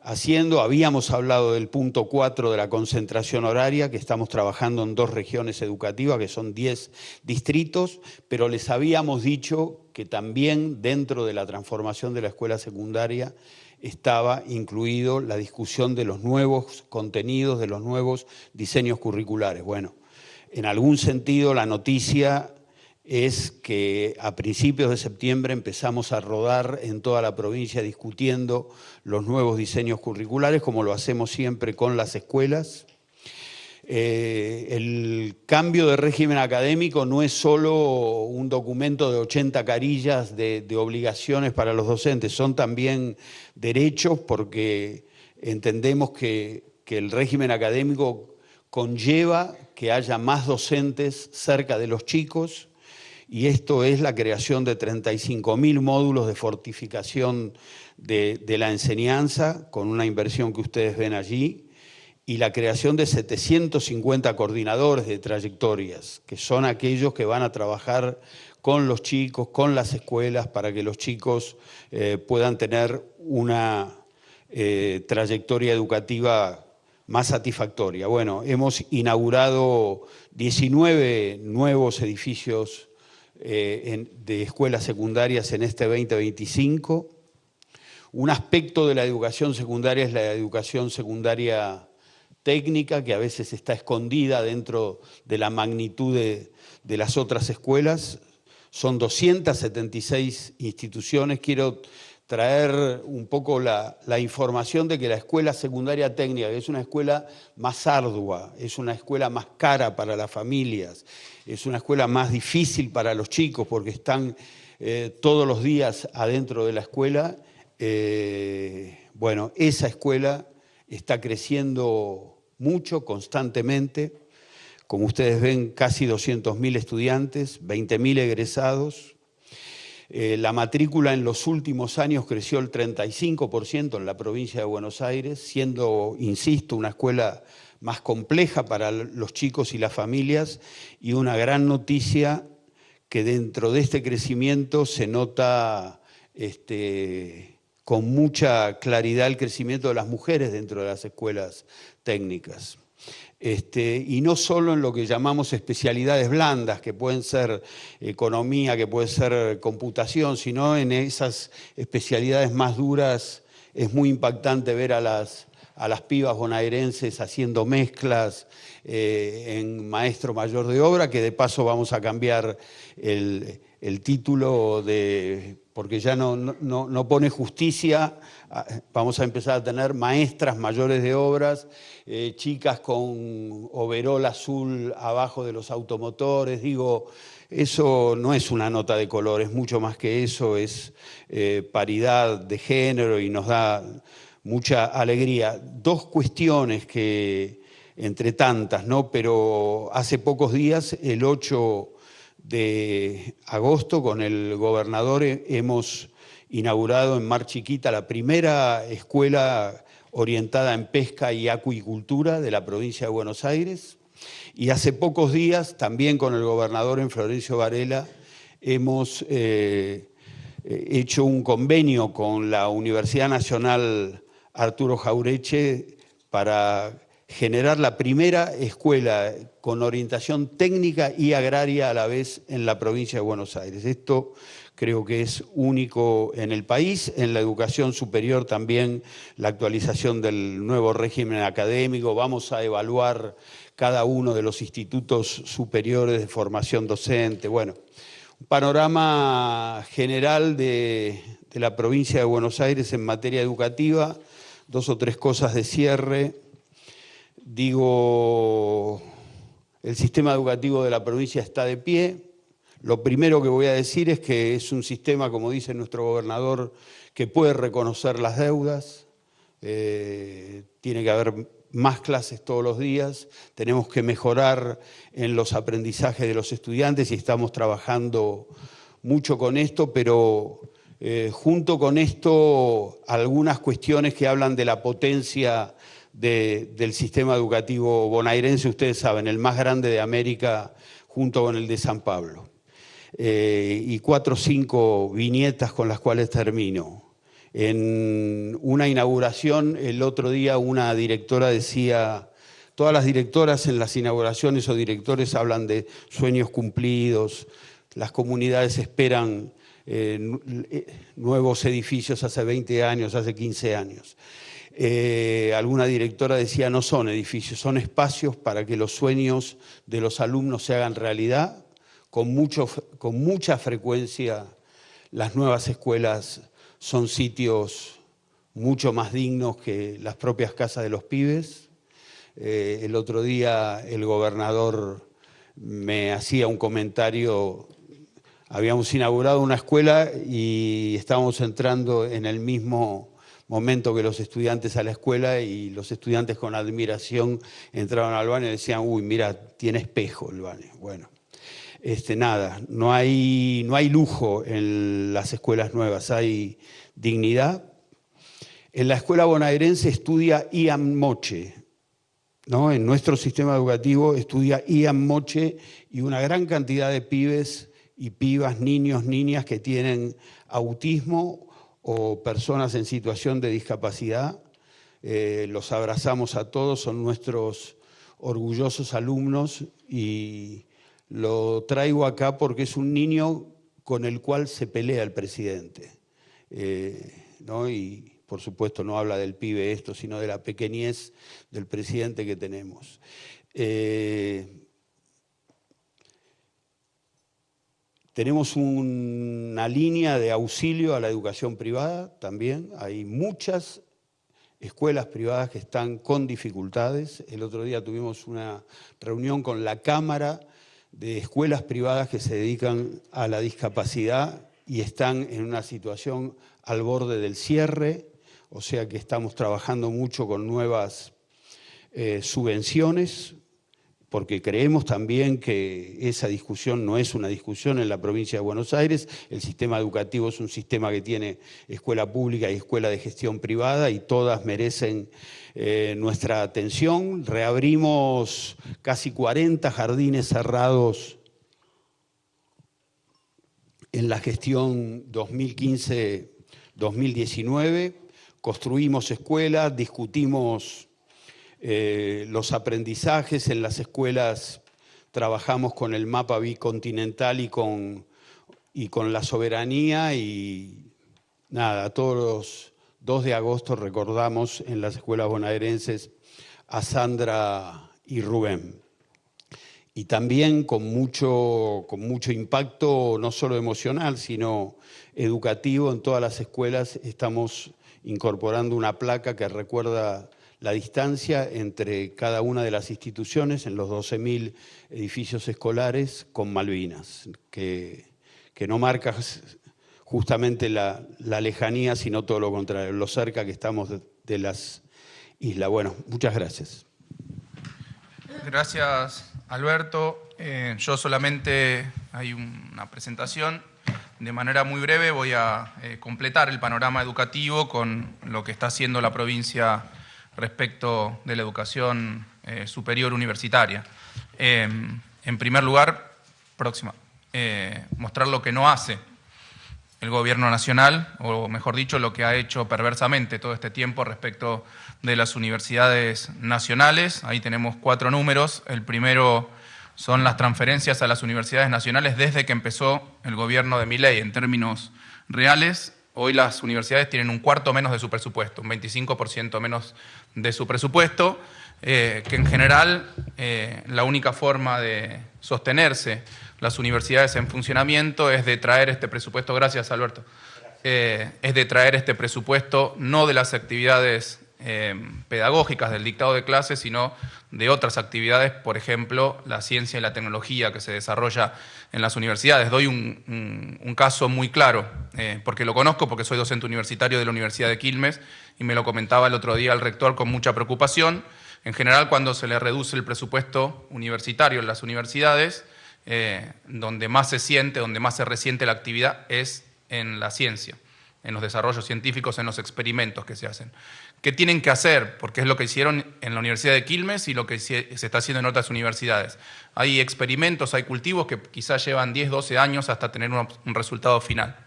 Speaker 3: haciendo. Habíamos hablado del punto 4 de la concentración horaria, que estamos trabajando en 2 regiones educativas, que son 10 distritos, pero les habíamos dicho que también dentro de la transformación de la escuela secundaria estaba incluido la discusión de los nuevos contenidos, de los nuevos diseños curriculares. Bueno, en algún sentido la noticia es que a principios de septiembre empezamos a rodar en toda la provincia discutiendo los nuevos diseños curriculares, como lo hacemos siempre con las escuelas. El cambio de régimen académico no es solo un documento de 80 carillas de obligaciones para los docentes, son también derechos, porque entendemos que el régimen académico conlleva que haya más docentes cerca de los chicos, y esto es la creación de 35.000 módulos de fortificación de la enseñanza, con una inversión que ustedes ven allí, y la creación de 750 coordinadores de trayectorias, que son aquellos que van a trabajar con los chicos, con las escuelas, para que los chicos puedan tener una trayectoria educativa más satisfactoria. Bueno, hemos inaugurado 19 nuevos edificios de escuelas secundarias en este 2025. Un aspecto de la educación secundaria es la educación secundaria técnica, que a veces está escondida dentro de la magnitud de las otras escuelas. Son 276 instituciones. Quiero traer un poco la información de que la escuela secundaria técnica, que es una escuela más ardua, es una escuela más cara para las familias, es una escuela más difícil para los chicos porque están todos los días adentro de la escuela. Bueno, esa escuela está creciendo mucho, constantemente. Como ustedes ven, casi 200.000 estudiantes, 20.000 egresados. La matrícula en los últimos años creció el 35% en la provincia de Buenos Aires, siendo, insisto, una escuela más compleja para los chicos y las familias, y una gran noticia que dentro de este crecimiento se nota con mucha claridad el crecimiento de las mujeres dentro de las escuelas técnicas. Y no solo en lo que llamamos especialidades blandas, que pueden ser economía, que puede ser computación, sino en esas especialidades más duras. Es muy impactante ver a las pibas bonaerenses haciendo mezclas en maestro mayor de obra, que de paso vamos a cambiar el título porque ya no pone justicia. Vamos a empezar a tener maestras mayores de obras, chicas con overol azul abajo de los automotores. Digo, eso no es una nota de color, es mucho más que eso, es paridad de género, y nos da mucha alegría. 2 cuestiones que, entre tantas, ¿no? Pero hace pocos días, el 8 de agosto, con el gobernador hemos inaugurado en Mar Chiquita la primera escuela orientada en pesca y acuicultura de la provincia de Buenos Aires. Y hace pocos días, también con el gobernador en Florencio Varela, hemos hecho un convenio con la Universidad Nacional Arturo Jaureche para generar la primera escuela con orientación técnica y agraria a la vez en la provincia de Buenos Aires. Esto creo que es único en el país. En la educación superior también la actualización del nuevo régimen académico. Vamos a evaluar cada uno de los institutos superiores de formación docente. Bueno, un panorama general de la provincia de Buenos Aires en materia educativa. 2 o 3 cosas de cierre. Digo, el sistema educativo de la provincia está de pie. Lo primero que voy a decir es que es un sistema, como dice nuestro gobernador, que puede reconocer las deudas. Tiene que haber más clases todos los días. Tenemos que mejorar en los aprendizajes de los estudiantes y estamos trabajando mucho con esto, pero junto con esto algunas cuestiones que hablan de la potencia del sistema educativo bonaerense. Ustedes saben, el más grande de América junto con el de San Pablo. Y 4 o 5 viñetas con las cuales termino. En una inauguración, el otro día una directora decía, todas las directoras en las inauguraciones o directores hablan de sueños cumplidos, las comunidades esperan nuevos edificios hace 20 años, hace 15 años. Alguna directora decía, no son edificios, son espacios para que los sueños de los alumnos se hagan realidad. Con mucha frecuencia las nuevas escuelas son sitios mucho más dignos que las propias casas de los pibes. El otro día el gobernador me hacía un comentario. Habíamos inaugurado una escuela y estábamos entrando en el mismo momento que los estudiantes a la escuela, y los estudiantes con admiración entraban al baño y decían, uy, mira, tiene espejo el baño. Bueno, nada, no hay lujo en las escuelas nuevas, hay dignidad. En la escuela bonaerense estudia Ian Moche, ¿no? En nuestro sistema educativo estudia Ian Moche y una gran cantidad de pibes y pibas, niños, niñas que tienen autismo o personas en situación de discapacidad. Los abrazamos a todos, son nuestros orgullosos alumnos, y lo traigo acá porque es un niño con el cual se pelea el presidente, ¿no? Y por supuesto no habla del pibe esto, sino de la pequeñez del presidente que tenemos. Tenemos una línea de auxilio a la educación privada también. Hay muchas escuelas privadas que están con dificultades. El otro día tuvimos una reunión con la Cámara de Escuelas Privadas que se dedican a la discapacidad y están en una situación al borde del cierre, o sea que estamos trabajando mucho con nuevas subvenciones, porque creemos también que esa discusión no es una discusión en la provincia de Buenos Aires. El sistema educativo es un sistema que tiene escuela pública y escuela de gestión privada, y todas merecen nuestra atención. Reabrimos casi 40 jardines cerrados en la gestión 2015-2019. Construimos escuelas, discutimos los aprendizajes. En las escuelas trabajamos con el mapa bicontinental y con la soberanía, y nada, todos los 2 de agosto recordamos en las escuelas bonaerenses a Sandra y Rubén. Y también con mucho impacto, no solo emocional, sino educativo, en todas las escuelas estamos incorporando una placa que recuerda la distancia entre cada una de las instituciones en los 12.000 edificios escolares con Malvinas, que no marca justamente la lejanía, sino todo lo contrario, lo cerca que estamos de las islas. Bueno, muchas gracias.
Speaker 2: Gracias, Alberto. Yo solamente hay una presentación. De manera muy breve voy a completar el panorama educativo con lo que está haciendo la provincia respecto de la educación superior universitaria. En primer lugar, mostrar lo que no hace el gobierno nacional, o mejor dicho, lo que ha hecho perversamente todo este tiempo respecto de las universidades nacionales. Ahí tenemos 4 números. El primero son las transferencias a las universidades nacionales desde que empezó el gobierno de Milei. En términos reales, hoy las universidades tienen un cuarto menos de su presupuesto, un 25% menos de su presupuesto, que en general la única forma de sostenerse las universidades en funcionamiento es de traer este presupuesto, gracias Alberto, es de traer este presupuesto no de las actividades pedagógicas del dictado de clases, sino de otras actividades, por ejemplo, la ciencia y la tecnología que se desarrolla en las universidades. Doy un caso muy claro, porque lo conozco, porque soy docente universitario de la Universidad de Quilmes, y me lo comentaba el otro día el rector con mucha preocupación. En general, cuando se le reduce el presupuesto universitario en las universidades, donde más se siente, donde más se resiente la actividad es en la ciencia, en los desarrollos científicos, en los experimentos que se hacen. ¿Qué tienen que hacer? Porque es lo que hicieron en la Universidad de Quilmes y lo que se está haciendo en otras universidades. Hay experimentos, hay cultivos que quizás llevan 10, 12 años hasta tener un resultado final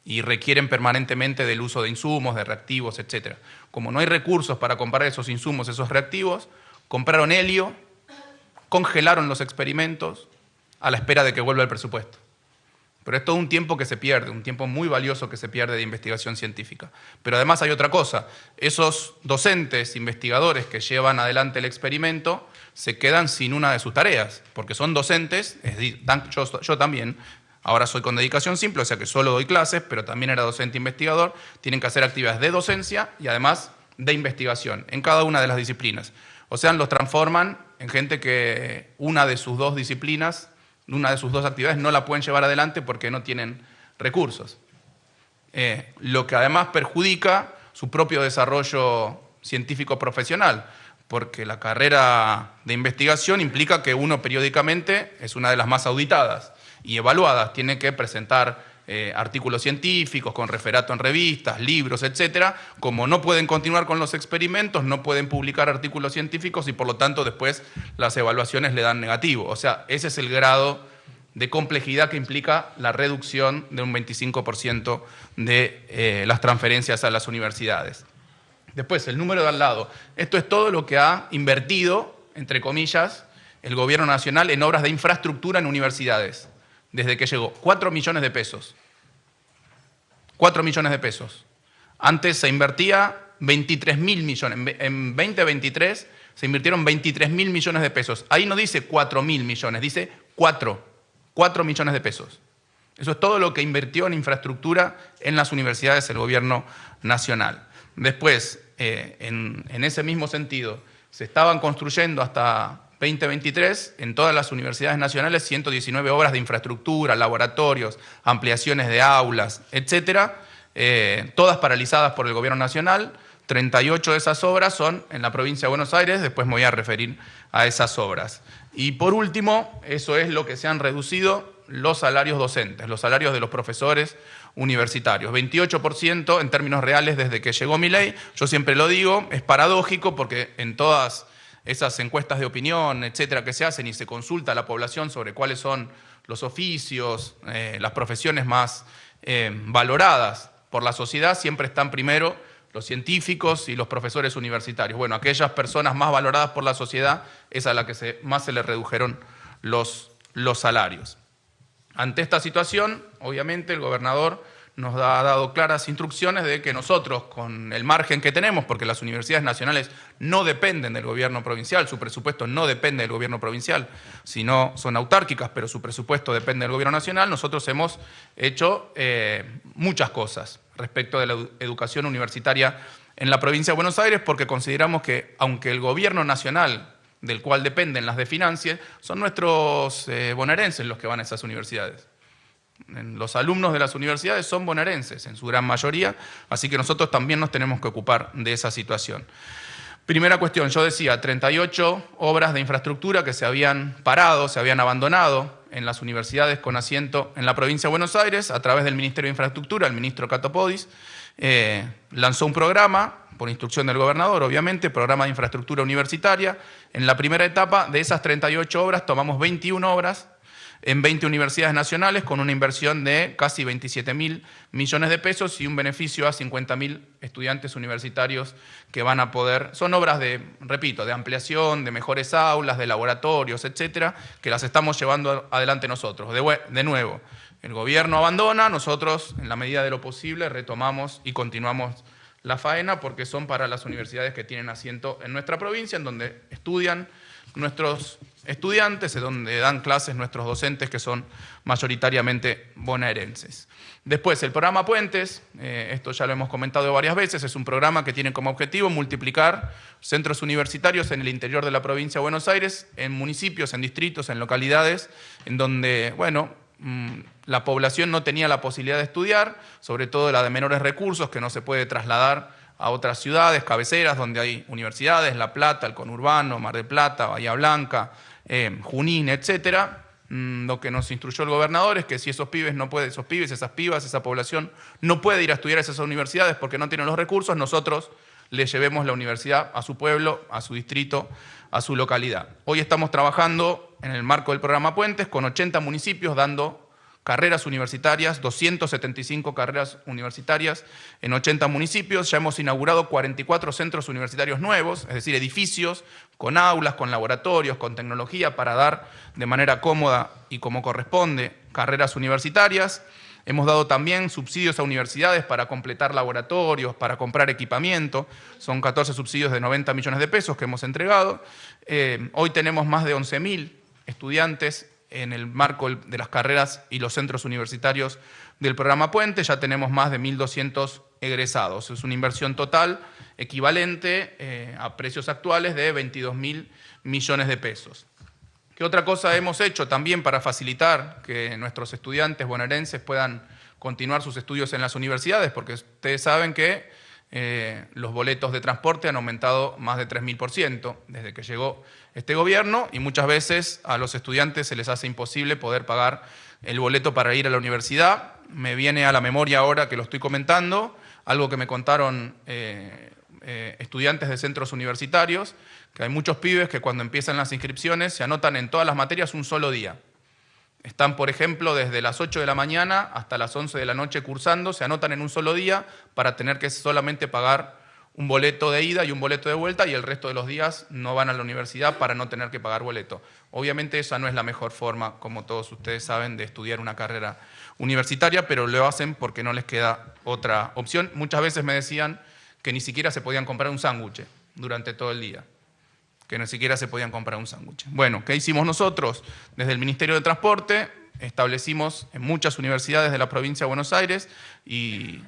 Speaker 2: y requieren permanentemente del uso de insumos, de reactivos, etc. Como no hay recursos para comprar esos insumos, esos reactivos, compraron helio, congelaron los experimentos a la espera de que vuelva el presupuesto. Pero es todo un tiempo que se pierde, un tiempo muy valioso que se pierde de investigación científica. Pero además hay otra cosa, esos docentes, investigadores que llevan adelante el experimento se quedan sin una de sus tareas, porque son docentes, yo también, ahora soy con dedicación simple, o sea que solo doy clases, pero también era docente investigador, tienen que hacer actividades de docencia y además de investigación en cada una de las disciplinas. O sea, los transforman en gente que una de sus dos disciplinas, una de sus dos actividades no la pueden llevar adelante porque no tienen recursos. Lo que además perjudica su propio desarrollo científico profesional, porque la carrera de investigación implica que uno periódicamente es una de las más auditadas y evaluadas, tiene que presentar artículos científicos con referato en revistas, libros, etcétera. Como no pueden continuar con los experimentos, no pueden publicar artículos científicos y por lo tanto después las evaluaciones le dan negativo. O sea, ese es el grado de complejidad que implica la reducción de un 25% de las transferencias a las universidades. Después, el número de al lado. Esto es todo lo que ha invertido, entre comillas, el gobierno nacional en obras de infraestructura en universidades. Desde que llegó, 4 millones de pesos. 4 millones de pesos. Antes se invertía 23.000 millones. En 2023 se invirtieron 23.000 millones de pesos. Ahí no dice 4.000 millones, dice 4 millones de pesos. Eso es todo lo que invirtió en infraestructura en las universidades el gobierno nacional. Después, en ese mismo sentido, se estaban construyendo hasta 2023, en todas las universidades nacionales, 119 obras de infraestructura, laboratorios, ampliaciones de aulas, etcétera, todas paralizadas por el gobierno nacional. 38 de esas obras son en la provincia de Buenos Aires, después me voy a referir a esas obras. Y por último, eso es lo que se han reducido los salarios docentes, los salarios de los profesores universitarios. 28% en términos reales desde que llegó Milei. Yo siempre lo digo, es paradójico porque en todas esas encuestas de opinión, etcétera, que se hacen y se consulta a la población sobre cuáles son los oficios, las profesiones más valoradas por la sociedad, siempre están primero los científicos y los profesores universitarios. Bueno, aquellas personas más valoradas por la sociedad es a la que más se le redujeron los salarios. Ante esta situación, obviamente, el gobernador nos ha dado claras instrucciones de que nosotros, con el margen que tenemos, porque las universidades nacionales no dependen del gobierno provincial, su presupuesto no depende del gobierno provincial, sino son autárquicas, pero su presupuesto depende del gobierno nacional, nosotros hemos hecho muchas cosas respecto de la educación universitaria en la provincia de Buenos Aires, porque consideramos que, aunque el gobierno nacional, del cual dependen las de Financie, son nuestros bonaerenses los que van a esas universidades. Los alumnos de las universidades son bonaerenses en su gran mayoría, así que nosotros también nos tenemos que ocupar de esa situación. Primera cuestión, yo decía, 38 obras de infraestructura que se habían parado, se habían abandonado en las universidades con asiento en la provincia de Buenos Aires, a través del Ministerio de Infraestructura, el ministro Catopodis, lanzó un programa, por instrucción del gobernador, obviamente, programa de infraestructura universitaria. En la primera etapa de esas 38 obras tomamos 21 obras en 20 universidades nacionales con una inversión de casi 27.000 millones de pesos y un beneficio a 50.000 estudiantes universitarios que van a poder, son obras de, repito, de ampliación, de mejores aulas, de laboratorios, etcétera, que las estamos llevando adelante nosotros. De nuevo, el gobierno abandona, nosotros en la medida de lo posible retomamos y continuamos la faena porque son para las universidades que tienen asiento en nuestra provincia, en donde estudian nuestros estudiantes, en donde dan clases nuestros docentes que son mayoritariamente bonaerenses. Después, el programa Puentes, esto ya lo hemos comentado varias veces, es un programa que tiene como objetivo multiplicar centros universitarios en el interior de la provincia de Buenos Aires, en municipios, en distritos, en localidades, en donde, bueno, la población no tenía la posibilidad de estudiar, sobre todo la de menores recursos, que no se puede trasladar a otras ciudades, cabeceras, donde hay universidades, La Plata, el conurbano, Mar del Plata, Bahía Blanca, Junín, etcétera. Lo que nos instruyó el gobernador es que si esos pibes no pueden, esos pibes, esas pibas, esa población no puede ir a estudiar a esas universidades porque no tienen los recursos, nosotros le llevemos la universidad a su pueblo, a su distrito, a su localidad. Hoy estamos trabajando en el marco del programa Puentes con 80 municipios dando carreras universitarias, 275 carreras universitarias en 80 municipios. Ya hemos inaugurado 44 centros universitarios nuevos, es decir, edificios con aulas, con laboratorios, con tecnología para dar de manera cómoda y como corresponde carreras universitarias. Hemos dado también subsidios a universidades para completar laboratorios, para comprar equipamiento. Son 14 subsidios de 90 millones de pesos que hemos entregado. Hoy tenemos más de 11.000 estudiantes en el marco de las carreras y los centros universitarios del programa Puente. Ya tenemos más de 1.200 egresados. Es una inversión total equivalente a precios actuales de 22.000 millones de pesos. ¿Qué otra cosa hemos hecho también para facilitar que nuestros estudiantes bonaerenses puedan continuar sus estudios en las universidades? Porque ustedes saben que los boletos de transporte han aumentado más de 3.000% desde que llegó este gobierno y muchas veces a los estudiantes se les hace imposible poder pagar el boleto para ir a la universidad. Me viene a la memoria ahora que lo estoy comentando, algo que me contaron estudiantes de centros universitarios, que hay muchos pibes que cuando empiezan las inscripciones se anotan en todas las materias un solo día. Están, por ejemplo, desde las 8 de la mañana hasta las 11 de la noche cursando, se anotan en un solo día para tener que solamente pagar un boleto de ida y un boleto de vuelta y el resto de los días no van a la universidad para no tener que pagar boleto. Obviamente esa no es la mejor forma, como todos ustedes saben, de estudiar una carrera universitaria, pero lo hacen porque no les queda otra opción. Muchas veces me decían que ni siquiera se podían comprar un sándwich durante todo el día. Que ni siquiera se podían comprar un sándwich. Bueno, ¿qué hicimos nosotros? Desde el Ministerio de Transporte establecimos en muchas universidades de la provincia de Buenos Aires y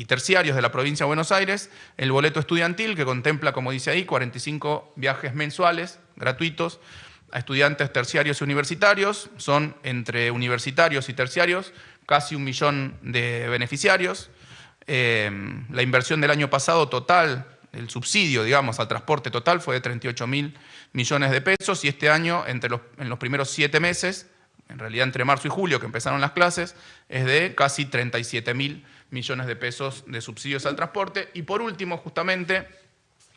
Speaker 2: terciarios de la provincia de Buenos Aires el boleto estudiantil que contempla, como dice ahí, 45 viajes mensuales gratuitos a estudiantes terciarios y universitarios. Son entre universitarios y terciarios casi 1 millón de beneficiarios. La inversión del año pasado total, el subsidio, digamos, al transporte total fue de 38.000 millones de pesos y este año, en los primeros 7 meses, en realidad entre marzo y julio que empezaron las clases, es de casi 37.000 millones de pesos de subsidios al transporte. Y por último, justamente,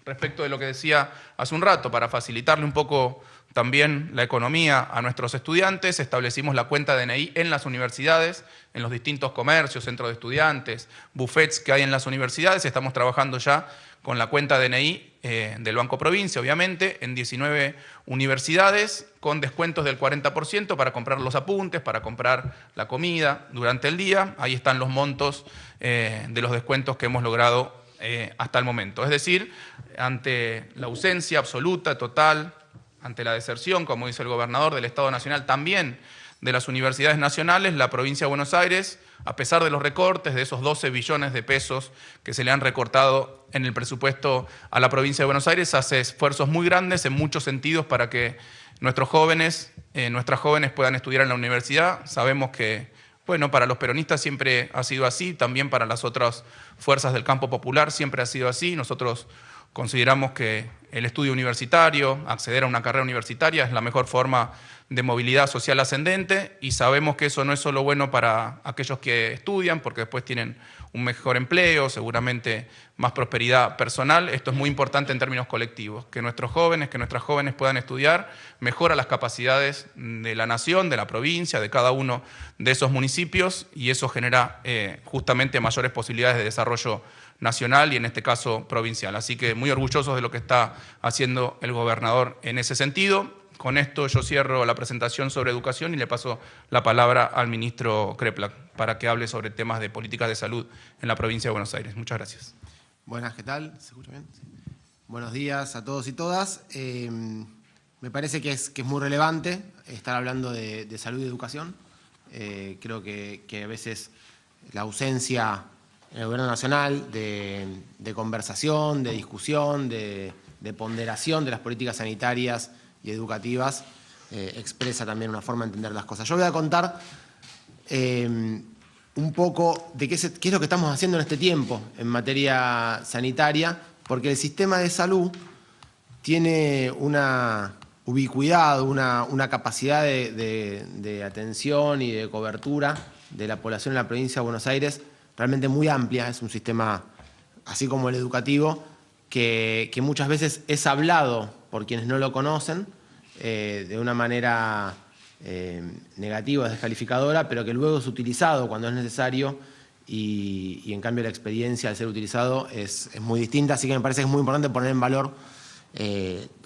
Speaker 2: respecto de lo que decía hace un rato, para facilitarle un poco también la economía a nuestros estudiantes, establecimos la cuenta DNI en las universidades, en los distintos comercios, centros de estudiantes, buffets que hay en las universidades. Estamos trabajando ya con la cuenta DNI del Banco Provincia, obviamente, en 19 universidades, con descuentos del 40% para comprar los apuntes, para comprar la comida durante el día. Ahí están los montos de los descuentos que hemos logrado hasta el momento. Es decir, ante la ausencia absoluta, total, ante la deserción, como dice el gobernador del Estado Nacional, también de las universidades nacionales, la provincia de Buenos Aires, a pesar de los recortes, de esos 12 billones de pesos que se le han recortado en el presupuesto a la provincia de Buenos Aires, hace esfuerzos muy grandes en muchos sentidos para que nuestros jóvenes, nuestras jóvenes puedan estudiar en la universidad. Sabemos que, bueno, para los peronistas siempre ha sido así, también para las otras fuerzas del campo popular siempre ha sido así. Nosotros Consideramos que el estudio universitario, acceder a una carrera universitaria es la mejor forma de movilidad social ascendente, y sabemos que eso no es solo bueno para aquellos que estudian, porque después tienen un mejor empleo, seguramente más prosperidad personal. Esto es muy importante en términos colectivos, que nuestros jóvenes, que nuestras jóvenes puedan estudiar, mejora las capacidades de la nación, de la provincia, de cada uno de esos municipios, y eso genera justamente mayores posibilidades de desarrollo nacional y en este caso provincial. Así que muy orgullosos de lo que está haciendo el gobernador en ese sentido. Con esto yo cierro la presentación sobre educación y le paso la palabra al ministro Kreplak para que hable sobre temas de políticas de salud en la provincia de Buenos Aires. Muchas gracias.
Speaker 4: Buenas, ¿qué tal? ¿Se escucha bien? Sí. Buenos días a todos y todas. Me parece que es muy relevante estar hablando de salud y educación. Creo que a veces la ausencia en el Gobierno Nacional de conversación, de discusión, de ponderación de las políticas sanitarias y educativas expresa también una forma de entender las cosas. Yo voy a contar un poco de qué es lo que estamos haciendo en este tiempo en materia sanitaria, porque el sistema de salud tiene una ubicuidad, una capacidad de atención y de cobertura de la población en la provincia de Buenos Aires realmente muy amplia. Es un sistema, así como el educativo, que muchas veces es hablado por quienes no lo conocen de una manera negativa, descalificadora, pero que luego es utilizado cuando es necesario y en cambio la experiencia al ser utilizado es muy distinta. Así que me parece que es muy importante poner en valor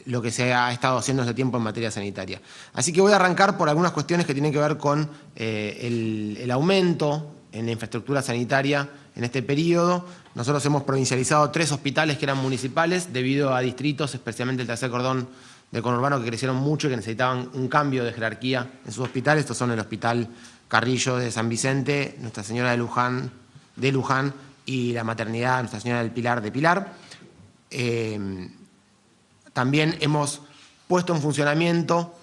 Speaker 4: lo que se ha estado haciendo este tiempo en materia sanitaria. Así que voy a arrancar por algunas cuestiones que tienen que ver con el aumento en la infraestructura sanitaria en este periodo. Nosotros hemos provincializado 3 hospitales que eran municipales debido a distritos, especialmente el tercer cordón del conurbano, que crecieron mucho y que necesitaban un cambio de jerarquía en sus hospitales. Estos son el Hospital Carrillo de San Vicente, Nuestra Señora de Luján y la Maternidad Nuestra Señora del Pilar de Pilar. También hemos puesto en funcionamiento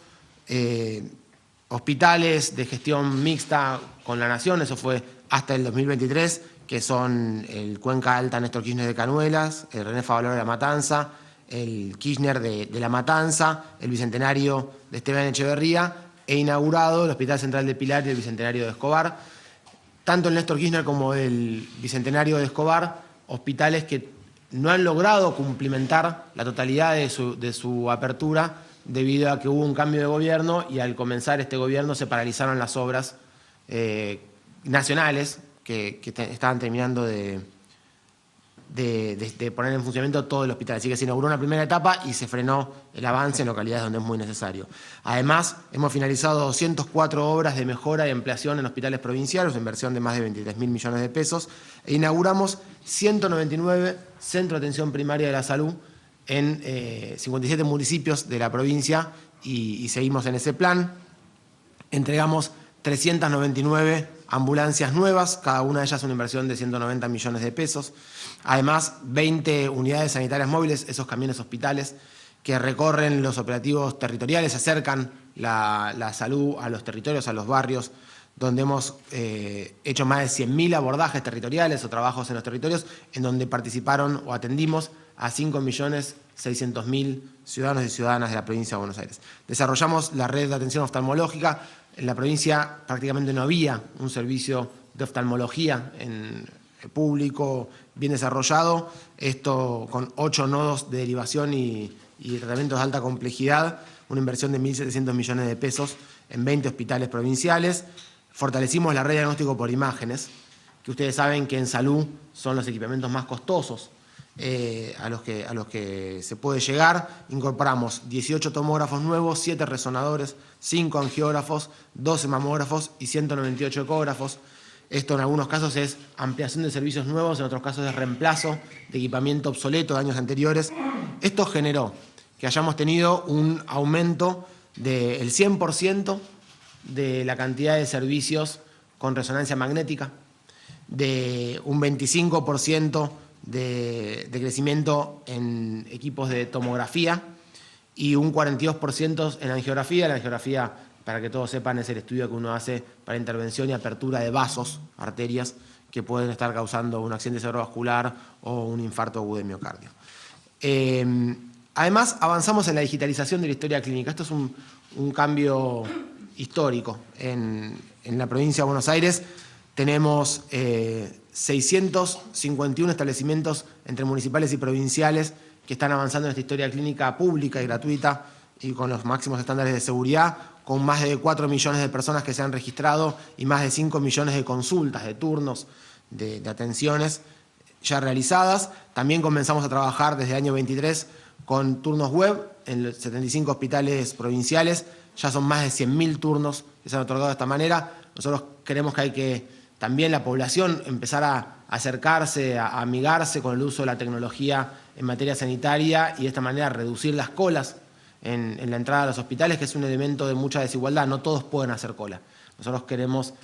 Speaker 4: hospitales de gestión mixta con la Nación, eso fue hasta el 2023, que son el Cuenca Alta Néstor Kirchner de Canuelas, el René Favaloro de La Matanza, el Kirchner de La Matanza, el Bicentenario de Esteban Echeverría, e inaugurado el Hospital Central de Pilar y el Bicentenario de Escobar. Tanto el Néstor Kirchner como el Bicentenario de Escobar, hospitales que no han logrado cumplimentar la totalidad de su apertura debido a que hubo un cambio de gobierno y al comenzar este gobierno se paralizaron las obras nacionales que estaban terminando de poner en funcionamiento todo el hospital. Así que se inauguró una primera etapa y se frenó el avance en localidades donde es muy necesario. Además, hemos finalizado 204 obras de mejora y ampliación en hospitales provinciales, una inversión de más de 23.000 millones de pesos, e inauguramos 199 centros de atención primaria de la salud en 57 municipios de la provincia y seguimos en ese plan. Entregamos 399 ambulancias nuevas, cada una de ellas una inversión de 190 millones de pesos. Además, 20 unidades sanitarias móviles, esos camiones hospitales que recorren los operativos territoriales, acercan la salud a los territorios, a los barrios, donde hemos hecho más de 100.000 abordajes territoriales o trabajos en los territorios, en donde participaron o atendimos a 5.600.000 ciudadanos y ciudadanas de la provincia de Buenos Aires. Desarrollamos la red de atención oftalmológica. En la provincia prácticamente no había un servicio de oftalmología en público bien desarrollado, esto con 8 nodos de derivación y tratamientos de alta complejidad, una inversión de 1.700 millones de pesos en 20 hospitales provinciales. Fortalecimos la red de diagnóstico por imágenes, que ustedes saben que en salud son los equipamientos más costosos a los que se puede llegar. Incorporamos 18 tomógrafos nuevos, 7 resonadores, 5 angiógrafos, 12 mamógrafos y 198 ecógrafos. Esto en algunos casos es ampliación de servicios nuevos, en otros casos es reemplazo de equipamiento obsoleto de años anteriores. Esto generó que hayamos tenido un aumento del 100% de la cantidad de servicios con resonancia magnética, de un 25% de crecimiento en equipos de tomografía y un 42% en angiografía. La angiografía, para que todos sepan, es el estudio que uno hace para intervención y apertura de vasos, arterias, que pueden estar causando un accidente cerebrovascular o un infarto agudo de miocardio. Además, avanzamos en la digitalización de la historia clínica. Esto es un cambio histórico. En la provincia de Buenos Aires tenemos 651 establecimientos entre municipales y provinciales que están avanzando en esta historia clínica pública y gratuita y con los máximos estándares de seguridad, con más de 4 millones de personas que se han registrado y más de 5 millones de consultas, de turnos, de atenciones ya realizadas. También comenzamos a trabajar desde el año 23 con turnos web en los 75 hospitales provinciales. Ya son más de 100.000 turnos que se han otorgado de esta manera. Nosotros creemos que hay que también la población empezar a acercarse, a amigarse con el uso de la tecnología en materia sanitaria y de esta manera reducir las colas en la entrada a los hospitales, que es un elemento de mucha desigualdad. No todos pueden hacer cola. Nosotros queremos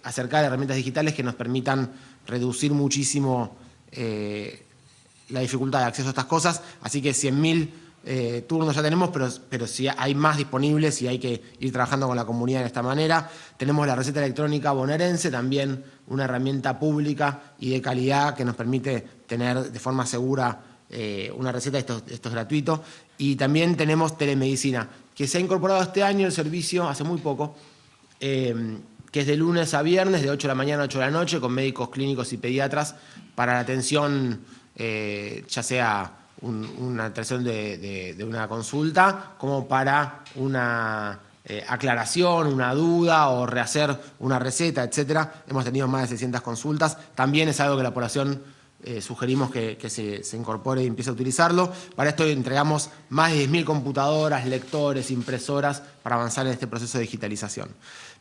Speaker 4: acercar herramientas digitales que nos permitan reducir muchísimo la dificultad de acceso a estas cosas. Así que 100.000 turnos ya tenemos, pero sí hay más disponibles y hay que ir trabajando con la comunidad de esta manera. Tenemos la receta electrónica bonaerense, también una herramienta pública y de calidad que nos permite tener de forma segura una receta, esto es gratuito. Y también tenemos telemedicina, que se ha incorporado este año el servicio, hace muy poco, que es de lunes a viernes, de 8 de la mañana a 8 de la noche, con médicos clínicos y pediatras para la atención, ya sea una atención de una consulta, como para una aclaración, una duda o rehacer una receta, etcétera. Hemos tenido más de 600 consultas. También es algo que la población sugerimos que se incorpore y empiece a utilizarlo. Para esto entregamos más de 10.000 computadoras, lectores, impresoras para avanzar en este proceso de digitalización.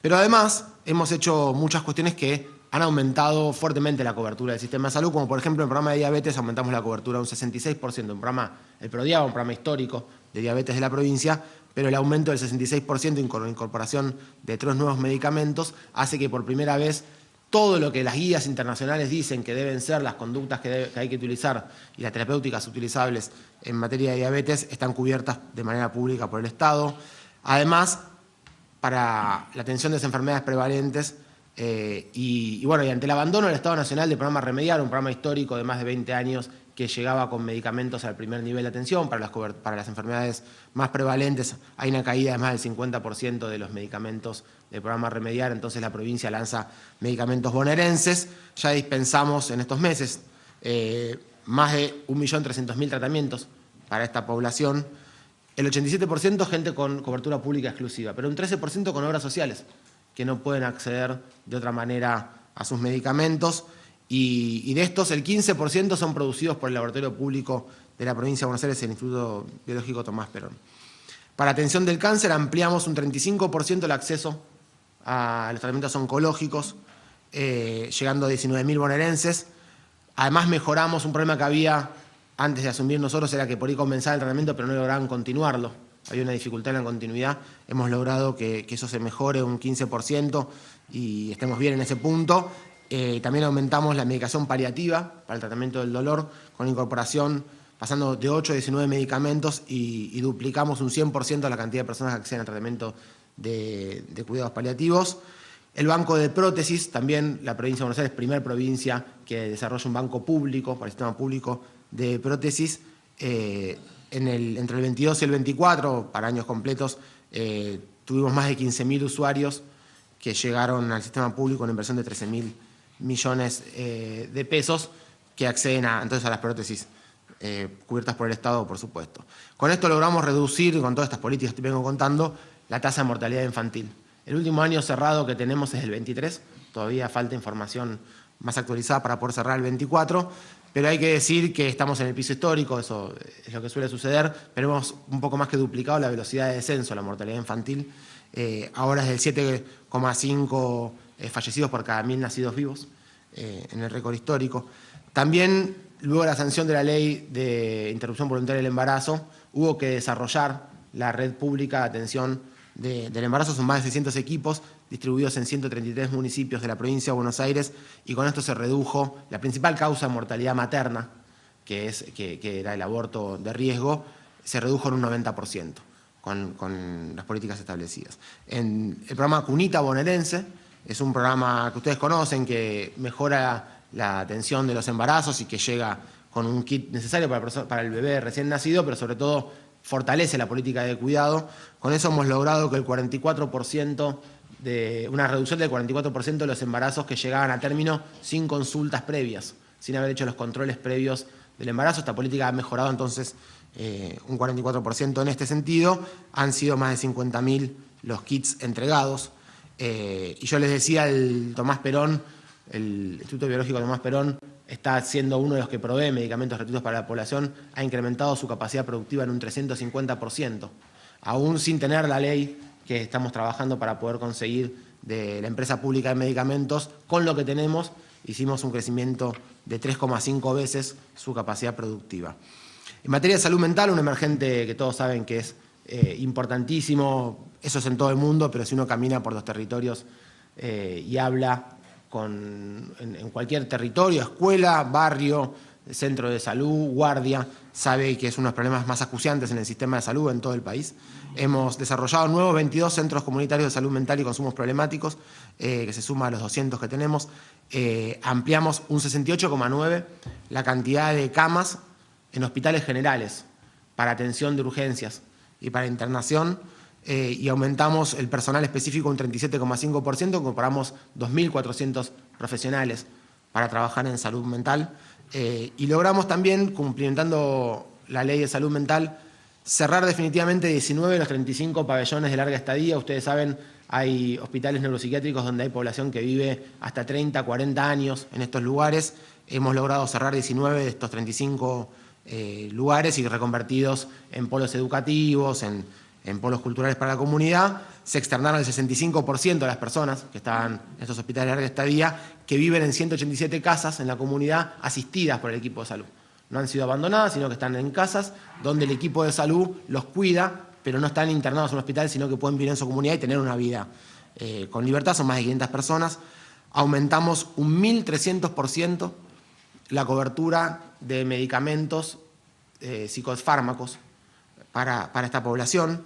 Speaker 4: Pero además hemos hecho muchas cuestiones que han aumentado fuertemente la cobertura del sistema de salud, como por ejemplo en el programa de diabetes aumentamos la cobertura un 66%, el PRODIAB, un programa histórico de diabetes de la provincia, pero el aumento del 66% con la incorporación de 3 nuevos medicamentos hace que por primera vez todo lo que las guías internacionales dicen que deben ser las conductas que hay que utilizar y las terapéuticas utilizables en materia de diabetes están cubiertas de manera pública por el Estado. Además, para la atención de las enfermedades prevalentes y ante el abandono del Estado Nacional del programa Remediar, un programa histórico de más de 20 años que llegaba con medicamentos al primer nivel de atención para las enfermedades más prevalentes, hay una caída de más del 50% de los medicamentos del programa Remediar, entonces la provincia lanza medicamentos bonaerenses. Ya dispensamos en estos meses más de 1.300.000 tratamientos para esta población. El 87% gente con cobertura pública exclusiva, pero un 13% con obras sociales, que no pueden acceder de otra manera a sus medicamentos. Y de estos, el 15% son producidos por el laboratorio público de la provincia de Buenos Aires, el Instituto Biológico Tomás Perón. Para atención del cáncer ampliamos un 35% el acceso a los tratamientos oncológicos, llegando a 19.000 bonaerenses. Además mejoramos un problema que había antes de asumir nosotros, era que por ahí comenzaba el tratamiento pero no lograban continuarlo. Había una dificultad en la continuidad. Hemos logrado que eso se mejore un 15% y estemos bien en ese punto. También aumentamos la medicación paliativa para el tratamiento del dolor, con incorporación, pasando de 8 a 19 medicamentos y duplicamos un 100% la cantidad de personas que acceden al tratamiento de cuidados paliativos. El banco de prótesis, también la provincia de Buenos Aires, primera provincia que desarrolla un banco público para el sistema público de prótesis. Entre el 22 y el 24, para años completos, tuvimos más de 15.000 usuarios que llegaron al sistema público, una inversión de 13.000 millones de pesos que acceden entonces a las prótesis cubiertas por el Estado, por supuesto. Con esto logramos reducir, con todas estas políticas que te vengo contando, la tasa de mortalidad infantil. El último año cerrado que tenemos es el 23, todavía falta información más actualizada para poder cerrar el 24, pero hay que decir que estamos en el piso histórico, eso es lo que suele suceder, pero hemos un poco más que duplicado la velocidad de descenso de la mortalidad infantil. Ahora es del 7,5 fallecidos por cada 1.000 nacidos vivos, en el récord histórico. También, luego de la sanción de la ley de interrupción voluntaria del embarazo, hubo que desarrollar la red pública de atención del embarazo. Son más de 600 equipos distribuidos en 133 municipios de la provincia de Buenos Aires y con esto se redujo la principal causa de mortalidad materna, que era el aborto de riesgo, se redujo en un 90% con las políticas establecidas. El programa Cunita bonaerense es un programa que ustedes conocen que mejora la atención de los embarazos y que llega con un kit necesario para el bebé recién nacido, pero sobre todo fortalece la política de cuidado. Con eso hemos logrado que el 44%, una reducción del 44% de los embarazos que llegaban a término sin consultas previas, sin haber hecho los controles previos del embarazo. Esta política ha mejorado entonces un 44% en este sentido. Han sido más de 50.000 los kits entregados. Y yo les decía, el Instituto Biológico Tomás Perón está siendo uno de los que provee medicamentos gratuitos para la población, ha incrementado su capacidad productiva en un 350%, aún sin tener la ley que estamos trabajando para poder conseguir de la empresa pública de medicamentos. Con lo que tenemos, hicimos un crecimiento de 3,5 veces su capacidad productiva. En materia de salud mental, un emergente que todos saben que es importantísimo, eso es en todo el mundo, pero si uno camina por los territorios y habla en cualquier territorio, escuela, barrio, centro de salud, guardia, sabe que es uno de los problemas más acuciantes en el sistema de salud en todo el país. Hemos desarrollado nuevos 22 centros comunitarios de salud mental y consumos problemáticos, que se suma a los 200 que tenemos. Ampliamos un 68,9 la cantidad de camas en hospitales generales para atención de urgencias y para internación, y aumentamos el personal específico un 37,5%, incorporamos 2.400 profesionales para trabajar en salud mental, y logramos también, cumplimentando la ley de salud mental, cerrar definitivamente 19 de los 35 pabellones de larga estadía. Ustedes saben, hay hospitales neuropsiquiátricos donde hay población que vive hasta 30, 40 años en estos lugares. Hemos logrado cerrar 19 de estos 35 lugares y reconvertidos en polos educativos, en polos culturales para la comunidad. Se externaron el 65% de las personas que estaban en estos hospitales de larga estadía, que viven en 187 casas en la comunidad asistidas por el equipo de salud. No han sido abandonadas, sino que están en casas donde el equipo de salud los cuida, pero no están internados en un hospital, sino que pueden vivir en su comunidad y tener una vida con libertad. Son más de 500 personas. Aumentamos un 1.300% la cobertura de medicamentos, psicofármacos para esta población.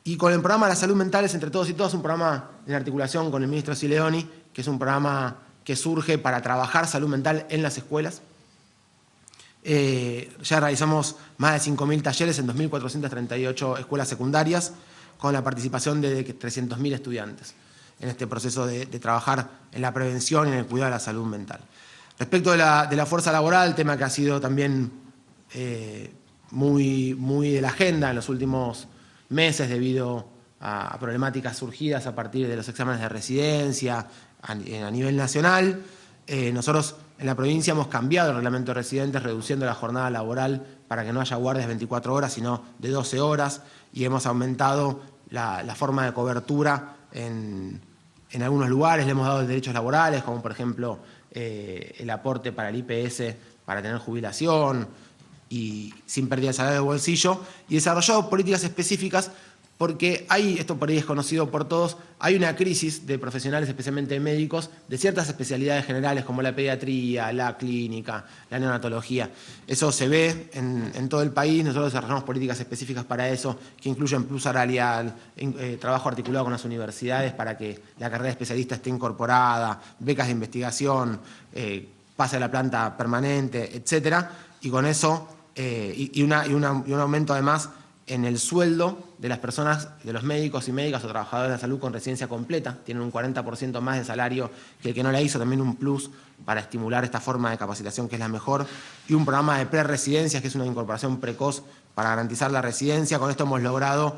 Speaker 4: Y con el programa de la salud mental es Entre Todos y Todas, un programa en articulación con el ministro Sileoni, que es un programa que surge para trabajar salud mental en las escuelas. Ya realizamos más de 5.000 talleres en 2.438 escuelas secundarias, con la participación de 300.000 estudiantes en este proceso de trabajar en la prevención y en el cuidado de la salud mental. Respecto de la fuerza laboral, tema que ha sido también muy de la agenda en los últimos meses debido a problemáticas surgidas a partir de los exámenes de residencia a nivel nacional. Nosotros en la provincia hemos cambiado el reglamento de residentes, reduciendo la jornada laboral para que no haya guardias de 24 horas, sino de 12 horas, y hemos aumentado la forma de cobertura en algunos lugares. Le hemos dado derechos laborales, como por ejemplo el aporte para el IPS para tener jubilación y sin pérdida de salario de bolsillo, y desarrollado políticas específicas porque esto por ahí es conocido por todos, hay una crisis de profesionales, especialmente médicos, de ciertas especialidades generales como la pediatría, la clínica, la neonatología. Eso se ve en todo el país. Nosotros desarrollamos políticas específicas para eso, que incluyen plus salarial, trabajo articulado con las universidades para que la carrera de especialista esté incorporada, becas de investigación, pase a la planta permanente, etcétera. Y con eso, y un aumento además en el sueldo de las personas, de los médicos y médicas o trabajadores de la salud con residencia completa. Tienen un 40% más de salario que el que no la hizo, también un plus para estimular esta forma de capacitación que es la mejor. Y un programa de preresidencias, que es una incorporación precoz para garantizar la residencia. Con esto hemos logrado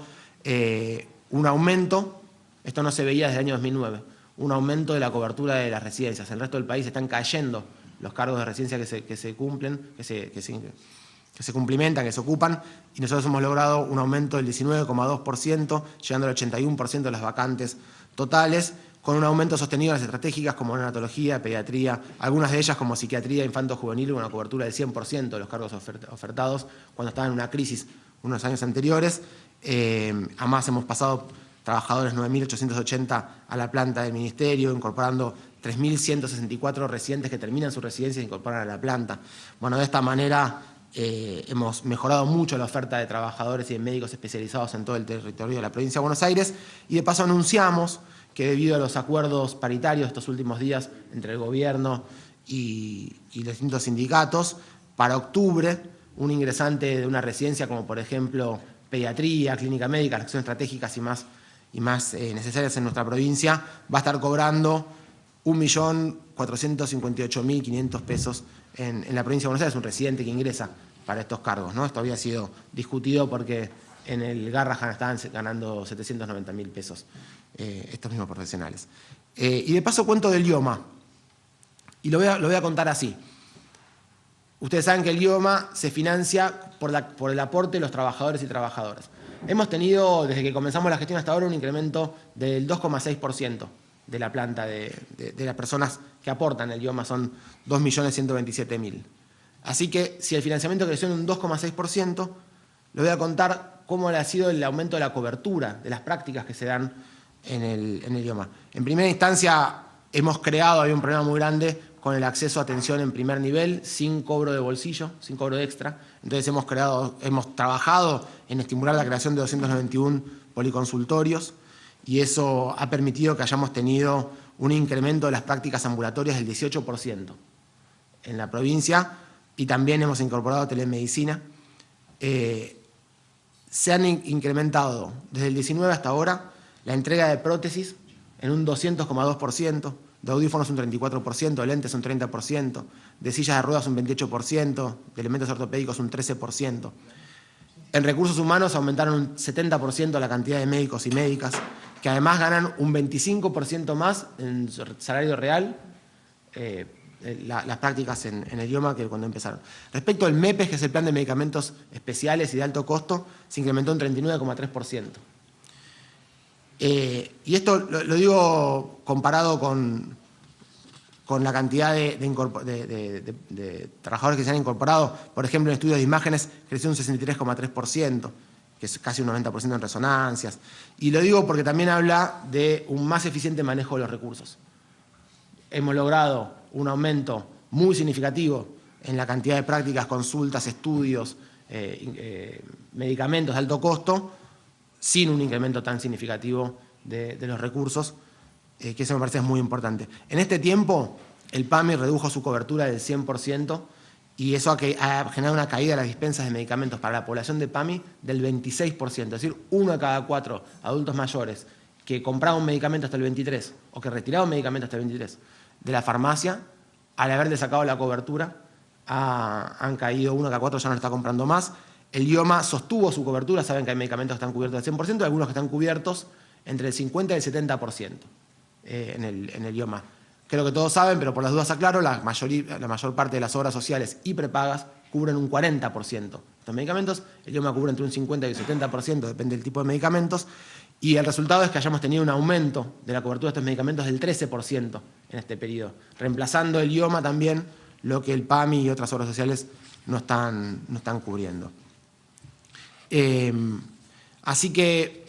Speaker 4: un aumento, esto no se veía desde el año 2009, un aumento de la cobertura de las residencias. En el resto del país están cayendo los cargos de residencia que se cumplen, que se cumplimentan, que se ocupan, y nosotros hemos logrado un aumento del 19,2%, llegando al 81% de las vacantes totales, con un aumento sostenido de las estratégicas como neonatología, pediatría, algunas de ellas como psiquiatría infanto-juvenil, con una cobertura del 100% de los cargos ofertados cuando estaban en una crisis unos años anteriores. Además hemos pasado trabajadores 9.880 a la planta del Ministerio, incorporando 3.164 residentes que terminan su residencia e incorporan a la planta. Bueno, de esta manera hemos mejorado mucho la oferta de trabajadores y de médicos especializados en todo el territorio de la provincia de Buenos Aires, y de paso anunciamos que debido a los acuerdos paritarios estos últimos días entre el gobierno y los distintos sindicatos, para octubre, un ingresante de una residencia como por ejemplo pediatría, clínica médica, las acciones estratégicas y más necesarias en nuestra provincia, va a estar cobrando 1.458.500 pesos en la provincia de Buenos Aires, un residente que ingresa para estos cargos, ¿no? Esto había sido discutido porque en el Garrahan estaban ganando 790.000 pesos estos mismos profesionales. Y de paso cuento del IOMA, y lo voy a contar así. Ustedes saben que el IOMA se financia por el aporte de los trabajadores y trabajadoras. Hemos tenido, desde que comenzamos la gestión hasta ahora, un incremento del 2,6% de la planta de las personas que aportan el IOMA, son 2.127.000. Así que si el financiamiento creció en un 2,6%, le voy a contar cómo ha sido el aumento de la cobertura de las prácticas que se dan en el IOMA. En primera instancia hemos creado, había un problema muy grande con el acceso a atención en primer nivel, sin cobro de bolsillo, sin cobro extra. Entonces hemos trabajado en estimular la creación de 291 policonsultorios y eso ha permitido que hayamos tenido un incremento de las prácticas ambulatorias del 18% en la provincia y también hemos incorporado telemedicina. Se han incrementado desde el 19 hasta ahora la entrega de prótesis en un 200,2%, de audífonos un 34%, de lentes un 30%, de sillas de ruedas un 28%, de elementos ortopédicos un 13%. En recursos humanos aumentaron un 70% la cantidad de médicos y médicas, que además ganan un 25% más en salario real las prácticas en el IOMA que cuando empezaron. Respecto al MEPES, que es el Plan de Medicamentos Especiales y de Alto Costo, se incrementó un 39,3%. Y esto lo digo comparado con la cantidad de trabajadores que se han incorporado. Por ejemplo, en estudios de imágenes creció un 63,3%, que es casi un 90% en resonancias. Y lo digo porque también habla de un más eficiente manejo de los recursos. Hemos logrado un aumento muy significativo en la cantidad de prácticas, consultas, estudios, medicamentos de alto costo, sin un incremento tan significativo de los recursos, que eso me parece muy importante. En este tiempo, el PAMI redujo su cobertura del 100% y eso ha generado una caída de las dispensas de medicamentos para la población de PAMI del 26%, es decir, 1 de cada 4 adultos mayores que compraban un medicamento hasta el 23 o que retiraban un medicamento hasta el 23 de la farmacia, al haberle sacado la cobertura, han caído, 1 de cada 4 ya no lo está comprando más. El IOMA sostuvo su cobertura, saben que hay medicamentos que están cubiertos al 100%, algunos que están cubiertos entre el 50 y el 70% en el IOMA. Creo que todos saben, pero por las dudas aclaro, la mayor parte de las obras sociales y prepagas cubren un 40% estos medicamentos, el IOMA cubre entre un 50 y un 70%, depende del tipo de medicamentos, y el resultado es que hayamos tenido un aumento de la cobertura de estos medicamentos del 13% en este periodo, reemplazando el IOMA también lo que el PAMI y otras obras sociales no están cubriendo. Así que,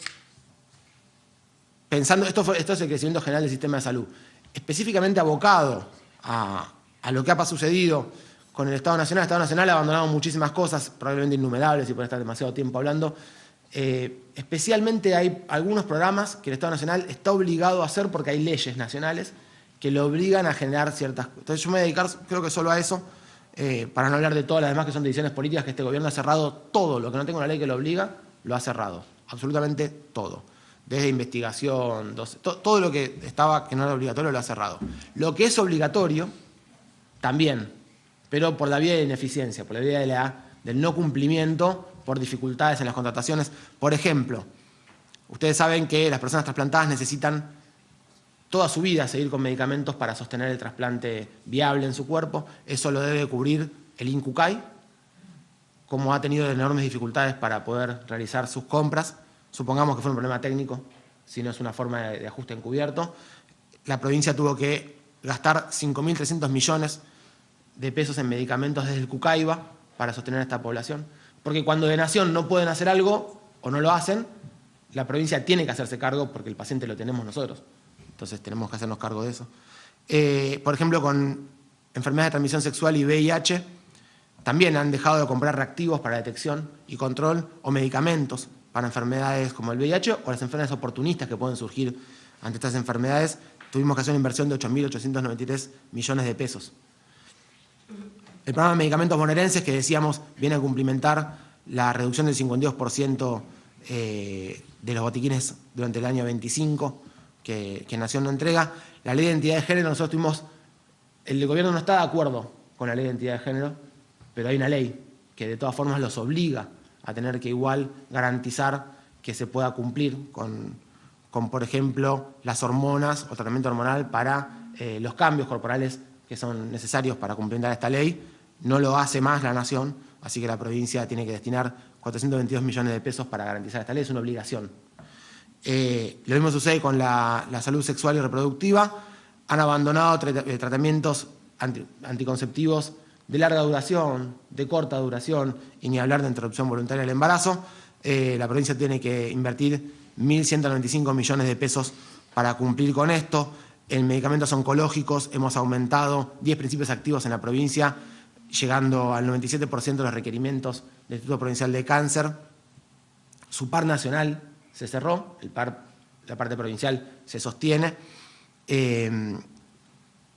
Speaker 4: pensando, esto es el crecimiento general del sistema de salud, específicamente abocado a lo que ha sucedido con el Estado Nacional. El Estado Nacional ha abandonado muchísimas cosas, probablemente innumerables y por estar demasiado tiempo hablando. Especialmente hay algunos programas que el Estado Nacional está obligado a hacer porque hay leyes nacionales que lo obligan a generar ciertas cosas. Entonces yo me voy a dedicar, creo que solo a eso, para no hablar de todas las demás que son decisiones políticas que este gobierno ha cerrado todo. Lo que no tenga una ley que lo obliga, lo ha cerrado. Absolutamente todo. Desde investigación, todo lo que estaba que no era obligatorio lo ha cerrado. Lo que es obligatorio, también, pero por la vía de ineficiencia, por la vía del no cumplimiento, por dificultades en las contrataciones. Por ejemplo, ustedes saben que las personas trasplantadas necesitan toda su vida seguir con medicamentos para sostener el trasplante viable en su cuerpo. Eso lo debe cubrir el INCUCAI, como ha tenido enormes dificultades para poder realizar sus compras. Supongamos que fue un problema técnico, si no es una forma de ajuste encubierto. La provincia tuvo que gastar 5.300 millones de pesos en medicamentos desde el CUCAIBA para sostener a esta población. Porque cuando de nación no pueden hacer algo o no lo hacen, la provincia tiene que hacerse cargo porque el paciente lo tenemos nosotros. Entonces tenemos que hacernos cargo de eso. Por ejemplo, con enfermedades de transmisión sexual y VIH, también han dejado de comprar reactivos para detección y control o medicamentos para enfermedades como el VIH o las enfermedades oportunistas que pueden surgir ante estas enfermedades. Tuvimos que hacer una inversión de 8.893 millones de pesos. El programa de medicamentos bonaerenses, que decíamos viene a cumplimentar la reducción del 52% de los botiquines durante el año 25 que Nación no entrega. La ley de identidad de género, nosotros tuvimos, el gobierno no está de acuerdo con la ley de identidad de género, pero hay una ley que de todas formas los obliga a tener que igual garantizar que se pueda cumplir con por ejemplo, las hormonas o tratamiento hormonal para los cambios corporales que son necesarios para cumplimentar esta ley. No lo hace más la Nación, así que la provincia tiene que destinar 422 millones de pesos para garantizar esta ley, es una obligación. Lo mismo sucede con la salud sexual y reproductiva. Han abandonado tratamientos anticonceptivos de larga duración, de corta duración, y ni hablar de interrupción voluntaria del embarazo. La provincia tiene que invertir 1.195 millones de pesos para cumplir con esto. En medicamentos oncológicos hemos aumentado 10 principios activos en la provincia, llegando al 97% de los requerimientos del Instituto Provincial de Cáncer. Su par nacional se cerró, la parte provincial se sostiene,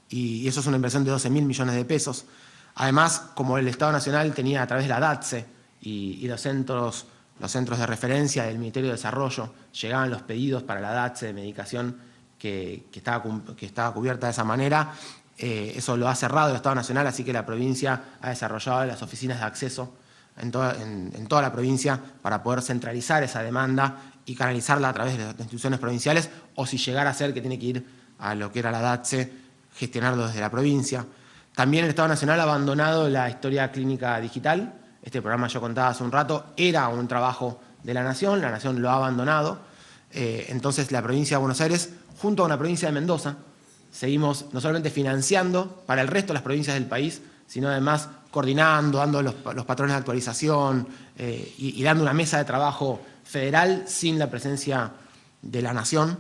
Speaker 4: y eso es una inversión de 12.000 millones de pesos. Además, como el Estado Nacional tenía a través de la DATSE y los centros de referencia del Ministerio de Desarrollo, llegaban los pedidos para la DATSE de medicación que estaba cubierta de esa manera. Eso lo ha cerrado el Estado Nacional, así que la provincia ha desarrollado las oficinas de acceso en toda la provincia para poder centralizar esa demanda y canalizarla a través de las instituciones provinciales, o si llegara a ser que tiene que ir a lo que era la DATSE, gestionarlo desde la provincia. También el Estado Nacional ha abandonado la historia clínica digital. Este programa, yo contaba hace un rato, era un trabajo de la Nación lo ha abandonado. Entonces la provincia de Buenos Aires, junto a la provincia de Mendoza, seguimos no solamente financiando para el resto de las provincias del país, sino además coordinando, dando los patrones de actualización y dando una mesa de trabajo federal sin la presencia de la Nación.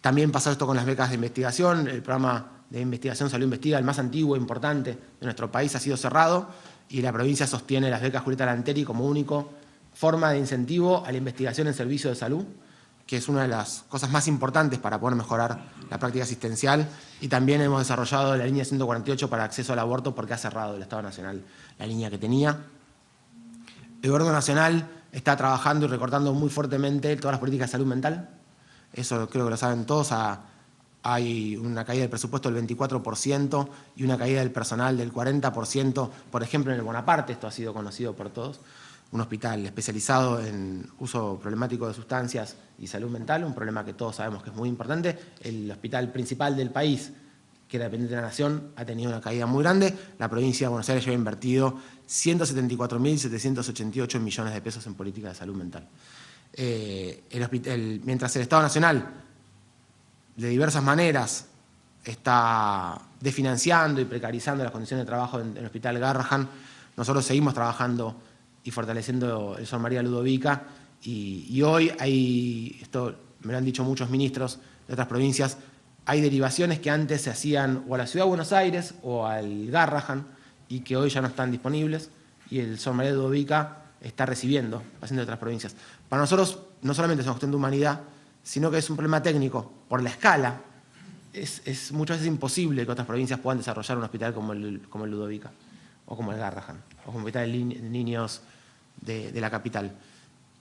Speaker 4: También pasó esto con las becas de investigación. El programa de investigación Salud Investiga, el más antiguo e importante de nuestro país, ha sido cerrado, y la provincia sostiene las becas Julieta Lanteri como única forma de incentivo a la investigación en servicio de salud, que es una de las cosas más importantes para poder mejorar la práctica asistencial. Y también hemos desarrollado la línea 148 para acceso al aborto, porque ha cerrado el Estado Nacional la línea que tenía. El Gobierno Nacional está trabajando y recortando muy fuertemente todas las políticas de salud mental. Eso creo que lo saben todos. Hay una caída del presupuesto del 24% y una caída del personal del 40%, por ejemplo, en el Bonaparte. Esto ha sido conocido por todos. Un hospital especializado en uso problemático de sustancias y salud mental, un problema que todos sabemos que es muy importante. El hospital principal del país, que era dependiente de la Nación, ha tenido una caída muy grande. La provincia de Buenos Aires lleva invertido 174.788 millones de pesos en política de salud mental. Mientras el Estado Nacional, de diversas maneras, está desfinanciando y precarizando las condiciones de trabajo en el Hospital Garrahan, nosotros seguimos trabajando y fortaleciendo el Sor María Ludovica, y hoy hay, esto me lo han dicho muchos ministros de otras provincias, hay derivaciones que antes se hacían o a la Ciudad de Buenos Aires o al Garrahan y que hoy ya no están disponibles, y el Sor María Ludovica está recibiendo pacientes de otras provincias. Para nosotros no solamente es una cuestión de humanidad, sino que es un problema técnico. Por la escala, es muchas veces imposible que otras provincias puedan desarrollar un hospital como el Ludovica, o como el Garrahan, o como el Hospital de Niños de la capital.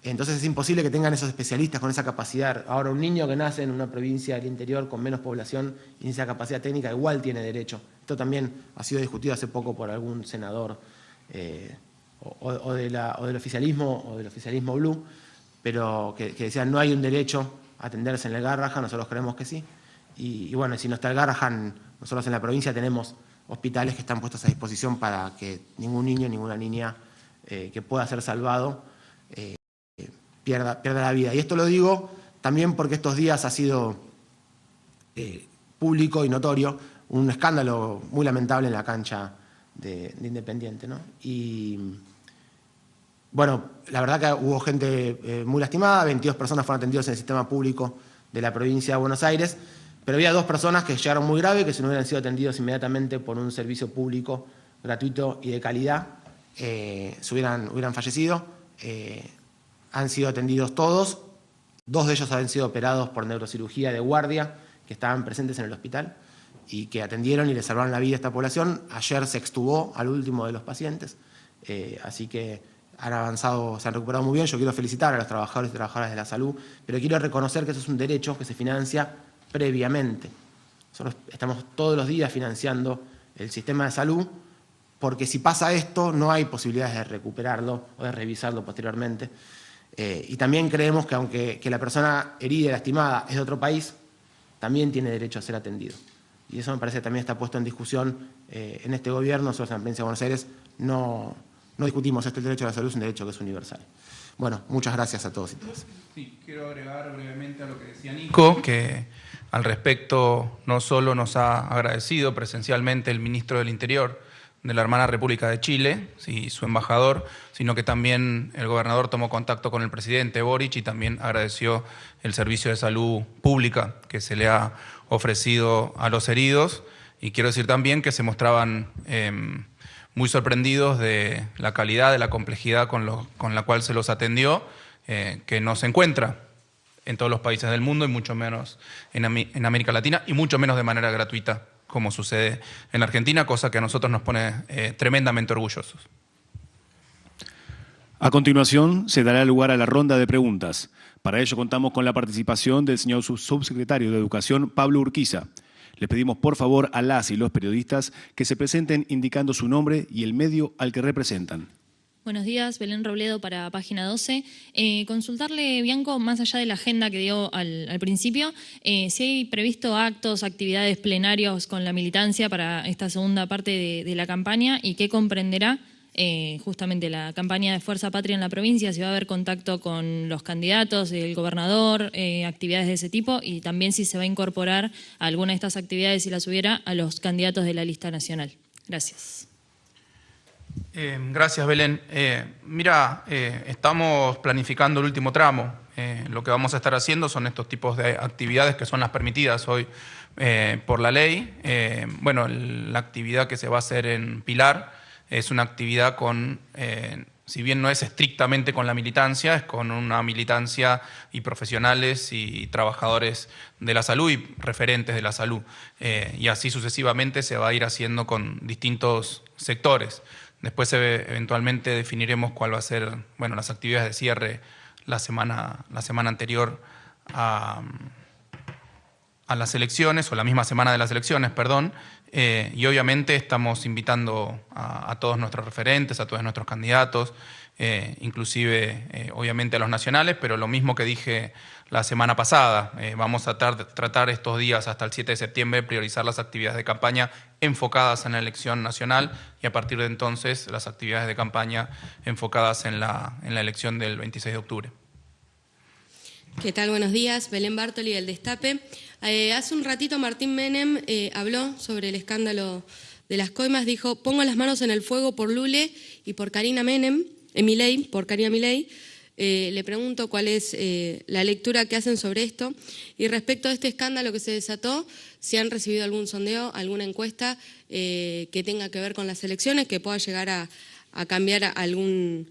Speaker 4: Entonces es imposible que tengan esos especialistas con esa capacidad. Ahora, un niño que nace en una provincia del interior con menos población y sin esa capacidad técnica igual tiene derecho. Esto también ha sido discutido hace poco por algún senador o del oficialismo blue, pero que decían no hay un derecho a atenderse en el Garrahan. Nosotros creemos que sí. Y bueno, si no está el Garrahan, nosotros en la provincia tenemos hospitales que están puestos a disposición para que ningún niño, ninguna niña que pueda ser salvado pierda la vida. Y esto lo digo también porque estos días ha sido público y notorio un escándalo muy lamentable en la cancha de Independiente, ¿no? Y bueno, la verdad que hubo gente muy lastimada, 22 personas fueron atendidas en el sistema público de la provincia de Buenos Aires, pero había 2 personas que llegaron muy graves, que si no hubieran sido atendidos inmediatamente por un servicio público gratuito y de calidad, hubieran fallecido. Han sido atendidos todos, 2 de ellos han sido operados por neurocirugía de guardia, que estaban presentes en el hospital, y que atendieron y le salvaron la vida a esta población. Ayer se extubó al último de los pacientes, así que han avanzado, se han recuperado muy bien. Yo quiero felicitar a los trabajadores y trabajadoras de la salud, pero quiero reconocer que eso es un derecho que se financia previamente. Nosotros estamos todos los días financiando el sistema de salud, porque si pasa esto no hay posibilidades de recuperarlo o de revisarlo posteriormente. Y también creemos que aunque la persona herida y lastimada es de otro país, también tiene derecho a ser atendido. Y eso me parece que también está puesto en discusión en este gobierno. Nosotros en la provincia de Buenos Aires no discutimos esto. El derecho a la salud es un derecho que es universal. Bueno, muchas gracias a todos y todas.
Speaker 2: Sí, quiero agregar brevemente a lo que decía Nico, que al respecto no solo nos ha agradecido presencialmente el ministro del Interior de la hermana República de Chile, sí, su embajador, sino que también el gobernador tomó contacto con el presidente Boric y también agradeció el servicio de salud pública que se le ha ofrecido a los heridos. Y quiero decir también que se mostraban muy sorprendidos de la calidad, de la complejidad con la cual se los atendió, que no se encuentra en todos los países del mundo y mucho menos en América Latina y mucho menos de manera gratuita, como sucede en Argentina, cosa que a nosotros nos pone tremendamente orgullosos.
Speaker 1: A continuación, se dará lugar a la ronda de preguntas. Para ello contamos con la participación del señor subsecretario de Educación, Pablo Urquiza. Les pedimos por favor a las y los periodistas que se presenten indicando su nombre y el medio al que representan.
Speaker 5: Buenos días, Belén Robledo para Página 12. Consultarle, Bianco, más allá de la agenda que dio al principio, si hay previsto actos, actividades, plenarios con la militancia para esta segunda parte de la campaña y qué comprenderá justamente la campaña de Fuerza Patria en la provincia, si va a haber contacto con los candidatos, el gobernador, actividades de ese tipo y también si se va a incorporar a alguna de estas actividades, si las hubiera, a los candidatos de la lista nacional. Gracias.
Speaker 2: Gracias, Belén. Estamos planificando el último tramo. Lo que vamos a estar haciendo son estos tipos de actividades que son las permitidas hoy por la ley. La actividad que se va a hacer en Pilar es una actividad con, si bien no es estrictamente con la militancia, es con una militancia y profesionales y trabajadores de la salud y referentes de la salud. Y así sucesivamente se va a ir haciendo con distintos sectores. Después eventualmente definiremos cuál va a ser las actividades de cierre la semana anterior a las elecciones, o la misma semana de las elecciones, perdón. Y obviamente estamos invitando a todos nuestros referentes, a todos nuestros candidatos, inclusive obviamente a los nacionales, pero lo mismo que dije la semana pasada, vamos a tratar estos días hasta el 7 de septiembre priorizar las actividades de campaña enfocadas en la elección nacional y a partir de entonces las actividades de campaña enfocadas en la elección del 26 de octubre.
Speaker 6: ¿Qué tal? Buenos días. Belén Bartoli del Destape. Hace un ratito Martín Menem habló sobre el escándalo de las coimas. Dijo, pongo las manos en el fuego por Lule y por Karina Milei, por Karina Milei. Le pregunto cuál es la lectura que hacen sobre esto. Y respecto a este escándalo que se desató, si han recibido algún sondeo, alguna encuesta que tenga que ver con las elecciones, que pueda llegar a cambiar algún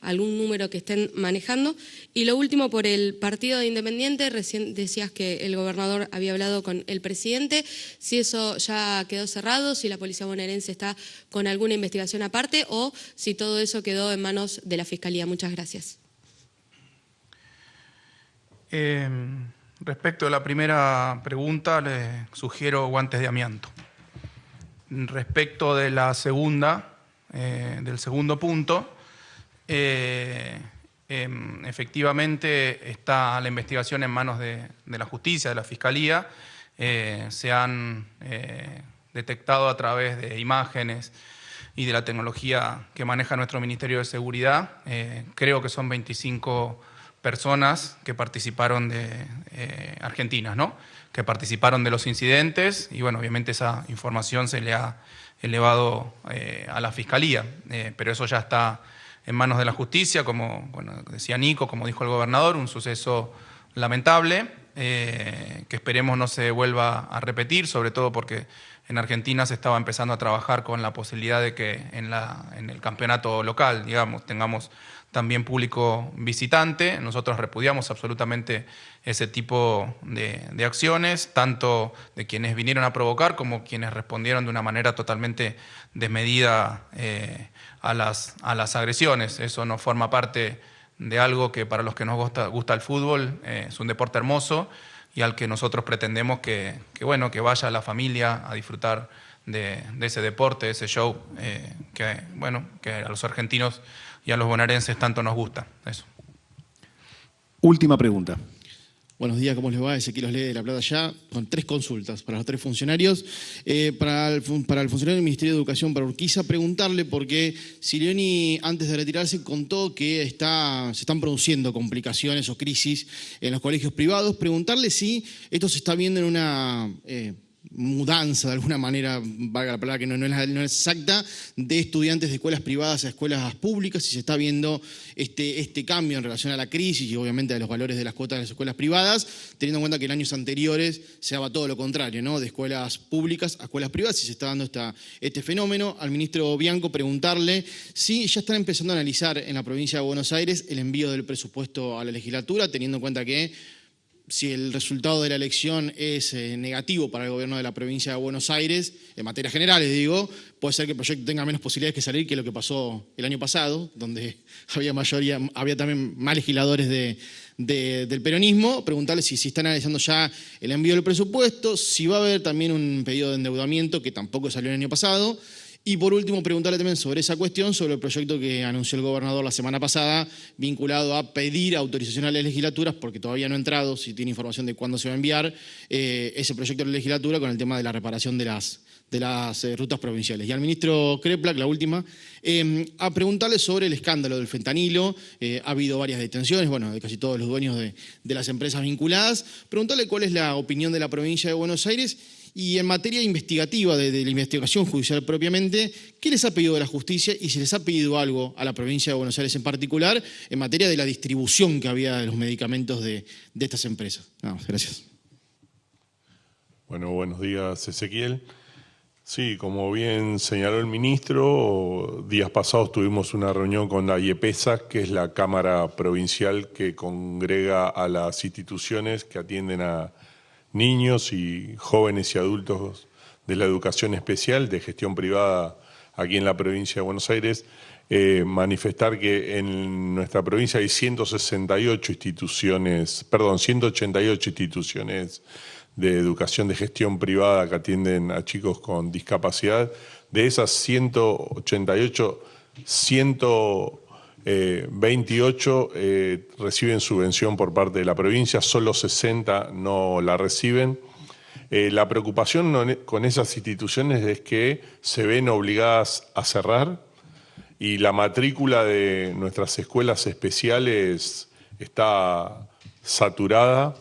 Speaker 6: número que estén manejando. Y lo último, por el Partido de Independiente, recién decías que el gobernador había hablado con el presidente, si eso ya quedó cerrado, si la policía bonaerense está con alguna investigación aparte o si todo eso quedó en manos de la Fiscalía. Muchas gracias.
Speaker 2: Respecto a la primera pregunta, le sugiero guantes de amianto. Respecto de la segunda, del segundo punto, efectivamente está la investigación en manos de la justicia, de la fiscalía. Se han detectado a través de imágenes y de la tecnología que maneja nuestro Ministerio de Seguridad. Creo que son 25 personas que participaron argentinas, ¿no? Que participaron de los incidentes y obviamente esa información se le ha elevado a la fiscalía, pero eso ya está en manos de la justicia, como decía Nico, como dijo el gobernador, un suceso lamentable, que esperemos no se vuelva a repetir, sobre todo porque en Argentina se estaba empezando a trabajar con la posibilidad de que en el campeonato local, digamos, tengamos también público visitante. Nosotros repudiamos absolutamente ese tipo de acciones, tanto de quienes vinieron a provocar como quienes respondieron de una manera totalmente desmedida a las agresiones. Eso no forma parte de algo que para los que nos gusta el fútbol es un deporte hermoso y al que nosotros pretendemos que vaya la familia a disfrutar de ese deporte, de ese show que a los argentinos y a los bonaerenses tanto nos gusta. Eso.
Speaker 1: Última pregunta.
Speaker 7: Buenos días, ¿cómo les va? Ezequiel Osley de La Plata ya, con 3 consultas para los 3 funcionarios. Para el funcionario del Ministerio de Educación, para Urquiza, preguntarle porque Silioni, antes de retirarse, contó que se están produciendo complicaciones o crisis en los colegios privados. Preguntarle si esto se está viendo en una mudanza, de alguna manera, valga la palabra que no es exacta, de estudiantes de escuelas privadas a escuelas públicas, si se está viendo este cambio en relación a la crisis y obviamente a los valores de las cuotas de las escuelas privadas, teniendo en cuenta que en años anteriores se daba todo lo contrario, ¿no? De escuelas públicas a escuelas privadas, si se está dando este fenómeno. Al ministro Bianco preguntarle si ya están empezando a analizar en la provincia de Buenos Aires el envío del presupuesto a la legislatura, teniendo en cuenta que si el resultado de la elección es negativo para el gobierno de la provincia de Buenos Aires, en materias generales digo, puede ser que el proyecto tenga menos posibilidades que salir que lo que pasó el año pasado, donde había también más legisladores del peronismo. Preguntarle si están analizando ya el envío del presupuesto, si va a haber también un pedido de endeudamiento que tampoco salió el año pasado. Y por último, preguntarle también sobre esa cuestión, sobre el proyecto que anunció el gobernador la semana pasada, vinculado a pedir autorización a las legislaturas, porque todavía no ha entrado, si tiene información de cuándo se va a enviar, ese proyecto de la legislatura con el tema de la reparación de las rutas provinciales. Y al ministro Kreplak, la última, a preguntarle sobre el escándalo del fentanilo. Ha habido varias detenciones, de casi todos los dueños de las empresas vinculadas. Preguntarle cuál es la opinión de la provincia de Buenos Aires. Y en materia investigativa, de la investigación judicial propiamente, ¿qué les ha pedido de la justicia y si les ha pedido algo a la provincia de Buenos Aires en particular en materia de la distribución que había de los medicamentos de estas empresas? Gracias.
Speaker 8: Bueno, buenos días, Ezequiel. Sí, como bien señaló el ministro, días pasados tuvimos una reunión con la IEPESA, que es la Cámara Provincial que congrega a las instituciones que atienden a niños y jóvenes y adultos de la educación especial de gestión privada aquí en la provincia de Buenos Aires. Manifestar que en nuestra provincia hay 188 instituciones de educación de gestión privada que atienden a chicos con discapacidad. De esas 188, 128 reciben subvención por parte de la provincia, solo 60 no la reciben. La preocupación con esas instituciones es que se ven obligadas a cerrar y la matrícula de nuestras escuelas especiales está saturada.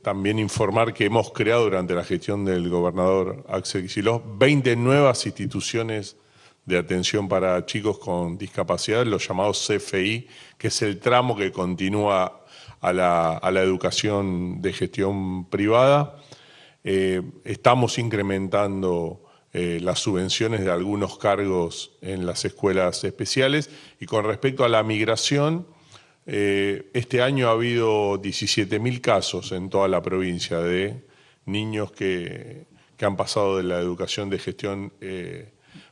Speaker 8: También informar que hemos creado durante la gestión del gobernador Axel Kicillof 20 nuevas instituciones de atención para chicos con discapacidad, los llamados CFI, que es el tramo que continúa a la educación de gestión privada. Estamos incrementando las subvenciones de algunos cargos en las escuelas especiales. Y con respecto a la migración, este año ha habido 17.000 casos en toda la provincia de niños que han pasado de la educación de gestión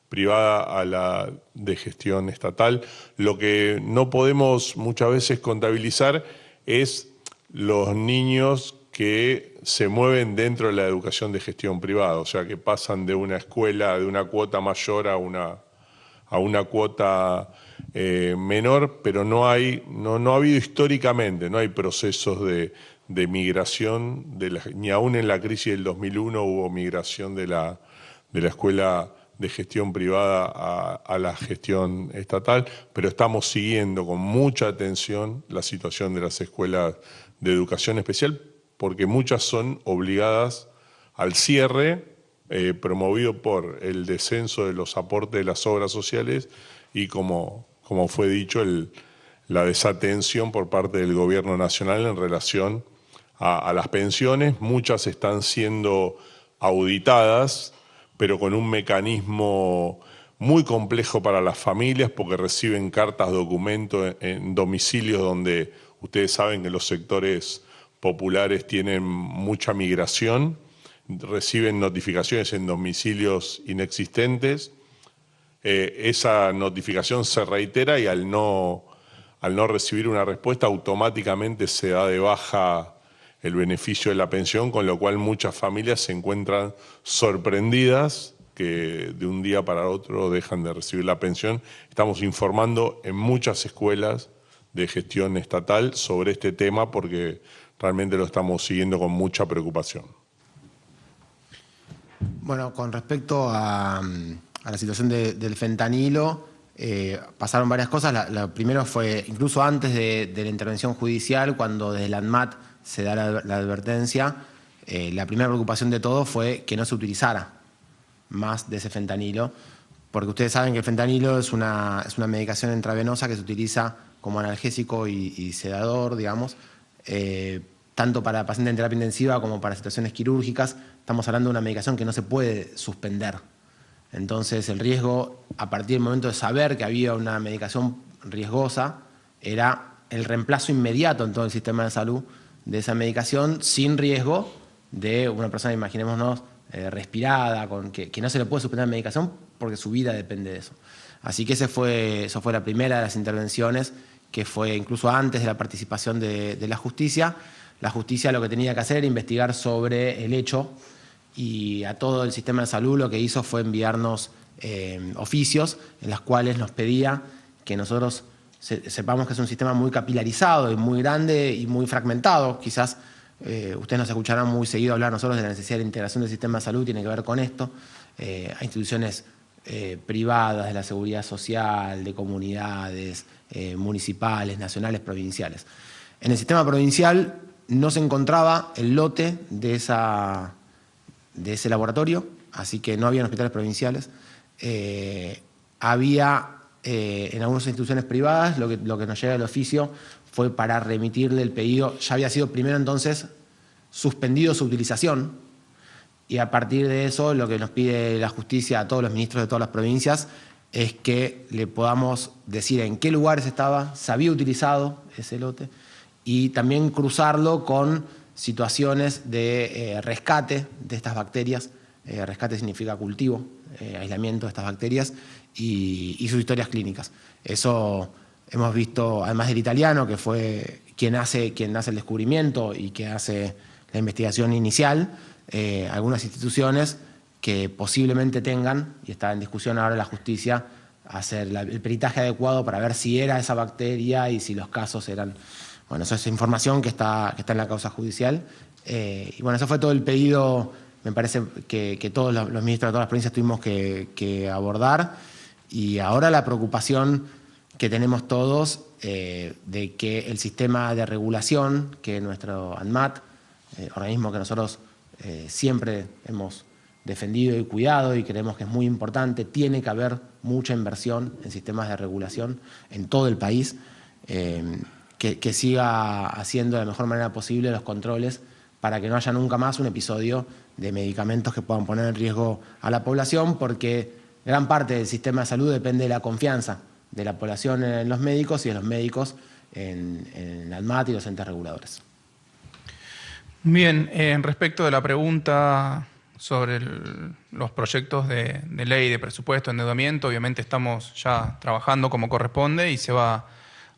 Speaker 8: privada a la de gestión estatal. Lo que no podemos muchas veces contabilizar es los niños que se mueven dentro de la educación de gestión privada, o sea, que pasan de una escuela, de una cuota mayor a una cuota menor, pero no ha habido históricamente, no hay procesos de migración, ni aún en la crisis del 2001 hubo migración de la escuela de gestión privada a la gestión estatal, pero estamos siguiendo con mucha atención la situación de las escuelas de educación especial, porque muchas son obligadas al cierre, promovido por el descenso de los aportes de las obras sociales y, como fue dicho, la desatención por parte del gobierno nacional en relación a las pensiones. Muchas están siendo auditadas, pero con un mecanismo muy complejo para las familias porque reciben cartas, documentos en domicilios donde ustedes saben que los sectores populares tienen mucha migración, reciben notificaciones en domicilios inexistentes. Esa notificación se reitera y al no recibir una respuesta automáticamente se da de baja el beneficio de la pensión, con lo cual muchas familias se encuentran sorprendidas que de un día para otro dejan de recibir la pensión. Estamos informando en muchas escuelas de gestión estatal sobre este tema porque realmente lo estamos siguiendo con mucha preocupación.
Speaker 4: Bueno, con respecto a la situación del fentanilo, pasaron varias cosas. Lo primero fue, incluso antes de la intervención judicial, cuando desde la ANMAT se da la advertencia, la primera preocupación de todos fue que no se utilizara más de ese fentanilo, porque ustedes saben que el fentanilo es una medicación intravenosa que se utiliza como analgésico y sedador, digamos, tanto para pacientes en terapia intensiva como para situaciones quirúrgicas. Estamos hablando de una medicación que no se puede suspender. Entonces el riesgo, a partir del momento de saber que había una medicación riesgosa, era el reemplazo inmediato en todo el sistema de salud de esa medicación sin riesgo de una persona, imaginémonos, respirada, que no se le puede suspender la medicación porque su vida depende de eso. Así que eso fue la primera de las intervenciones, que fue incluso antes de la participación de la justicia. La justicia lo que tenía que hacer era investigar sobre el hecho, y a todo el sistema de salud lo que hizo fue enviarnos oficios en los cuales nos pedía que nosotros sepamos que es un sistema muy capilarizado y muy grande y muy fragmentado. Quizás ustedes nos escucharán muy seguido hablar nosotros de la necesidad de la integración del sistema de salud, tiene que ver con esto, a instituciones privadas, de la seguridad social, de comunidades, municipales, nacionales, provinciales. En el sistema provincial no se encontraba el lote de ese laboratorio, así que no había hospitales provinciales. Había en algunas instituciones privadas, lo que nos llega el oficio fue para remitirle el pedido. Ya había sido primero entonces suspendido su utilización, y a partir de eso lo que nos pide la justicia a todos los ministros de todas las provincias es que le podamos decir en qué lugares se había utilizado ese lote, y también cruzarlo con situaciones de rescate de estas bacterias. Rescate significa cultivo, aislamiento de estas bacterias y sus historias clínicas. Eso hemos visto, además del italiano, que fue quien hace el descubrimiento y que hace la investigación inicial, algunas instituciones que posiblemente tengan, y está en discusión ahora la justicia, hacer el peritaje adecuado para ver si era esa bacteria y si los casos eran... Bueno, eso es información que está en la causa judicial. Y bueno, eso fue todo el pedido, me parece, que todos los ministros de todas las provincias tuvimos que abordar. Y ahora la preocupación que tenemos todos de que el sistema de regulación, que nuestro ANMAT, organismo que nosotros siempre hemos defendido y cuidado y creemos que es muy importante, tiene que haber mucha inversión en sistemas de regulación en todo el país, que siga haciendo de la mejor manera posible los controles para que no haya nunca más un episodio de medicamentos que puedan poner en riesgo a la población, porque gran parte del sistema de salud depende de la confianza de la población en los médicos y de los médicos en el ANMAT y los entes reguladores.
Speaker 2: Bien, respecto de la pregunta sobre los proyectos de ley de presupuesto, endeudamiento, obviamente estamos ya trabajando como corresponde y se va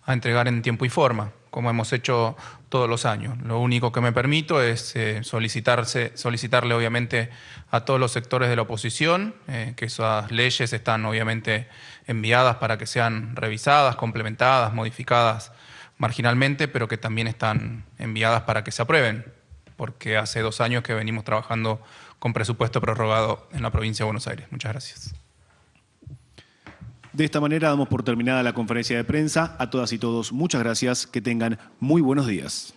Speaker 2: a entregar en tiempo y forma, como hemos hecho todos los años. Lo único que me permito es solicitarle obviamente a todos los sectores de la oposición que esas leyes están obviamente enviadas para que sean revisadas, complementadas, modificadas marginalmente, pero que también están enviadas para que se aprueben, porque hace 2 años que venimos trabajando con presupuesto prorrogado en la provincia de Buenos Aires. Muchas gracias.
Speaker 1: De esta manera damos por terminada la conferencia de prensa. A todas y todos, muchas gracias. Que tengan muy buenos días.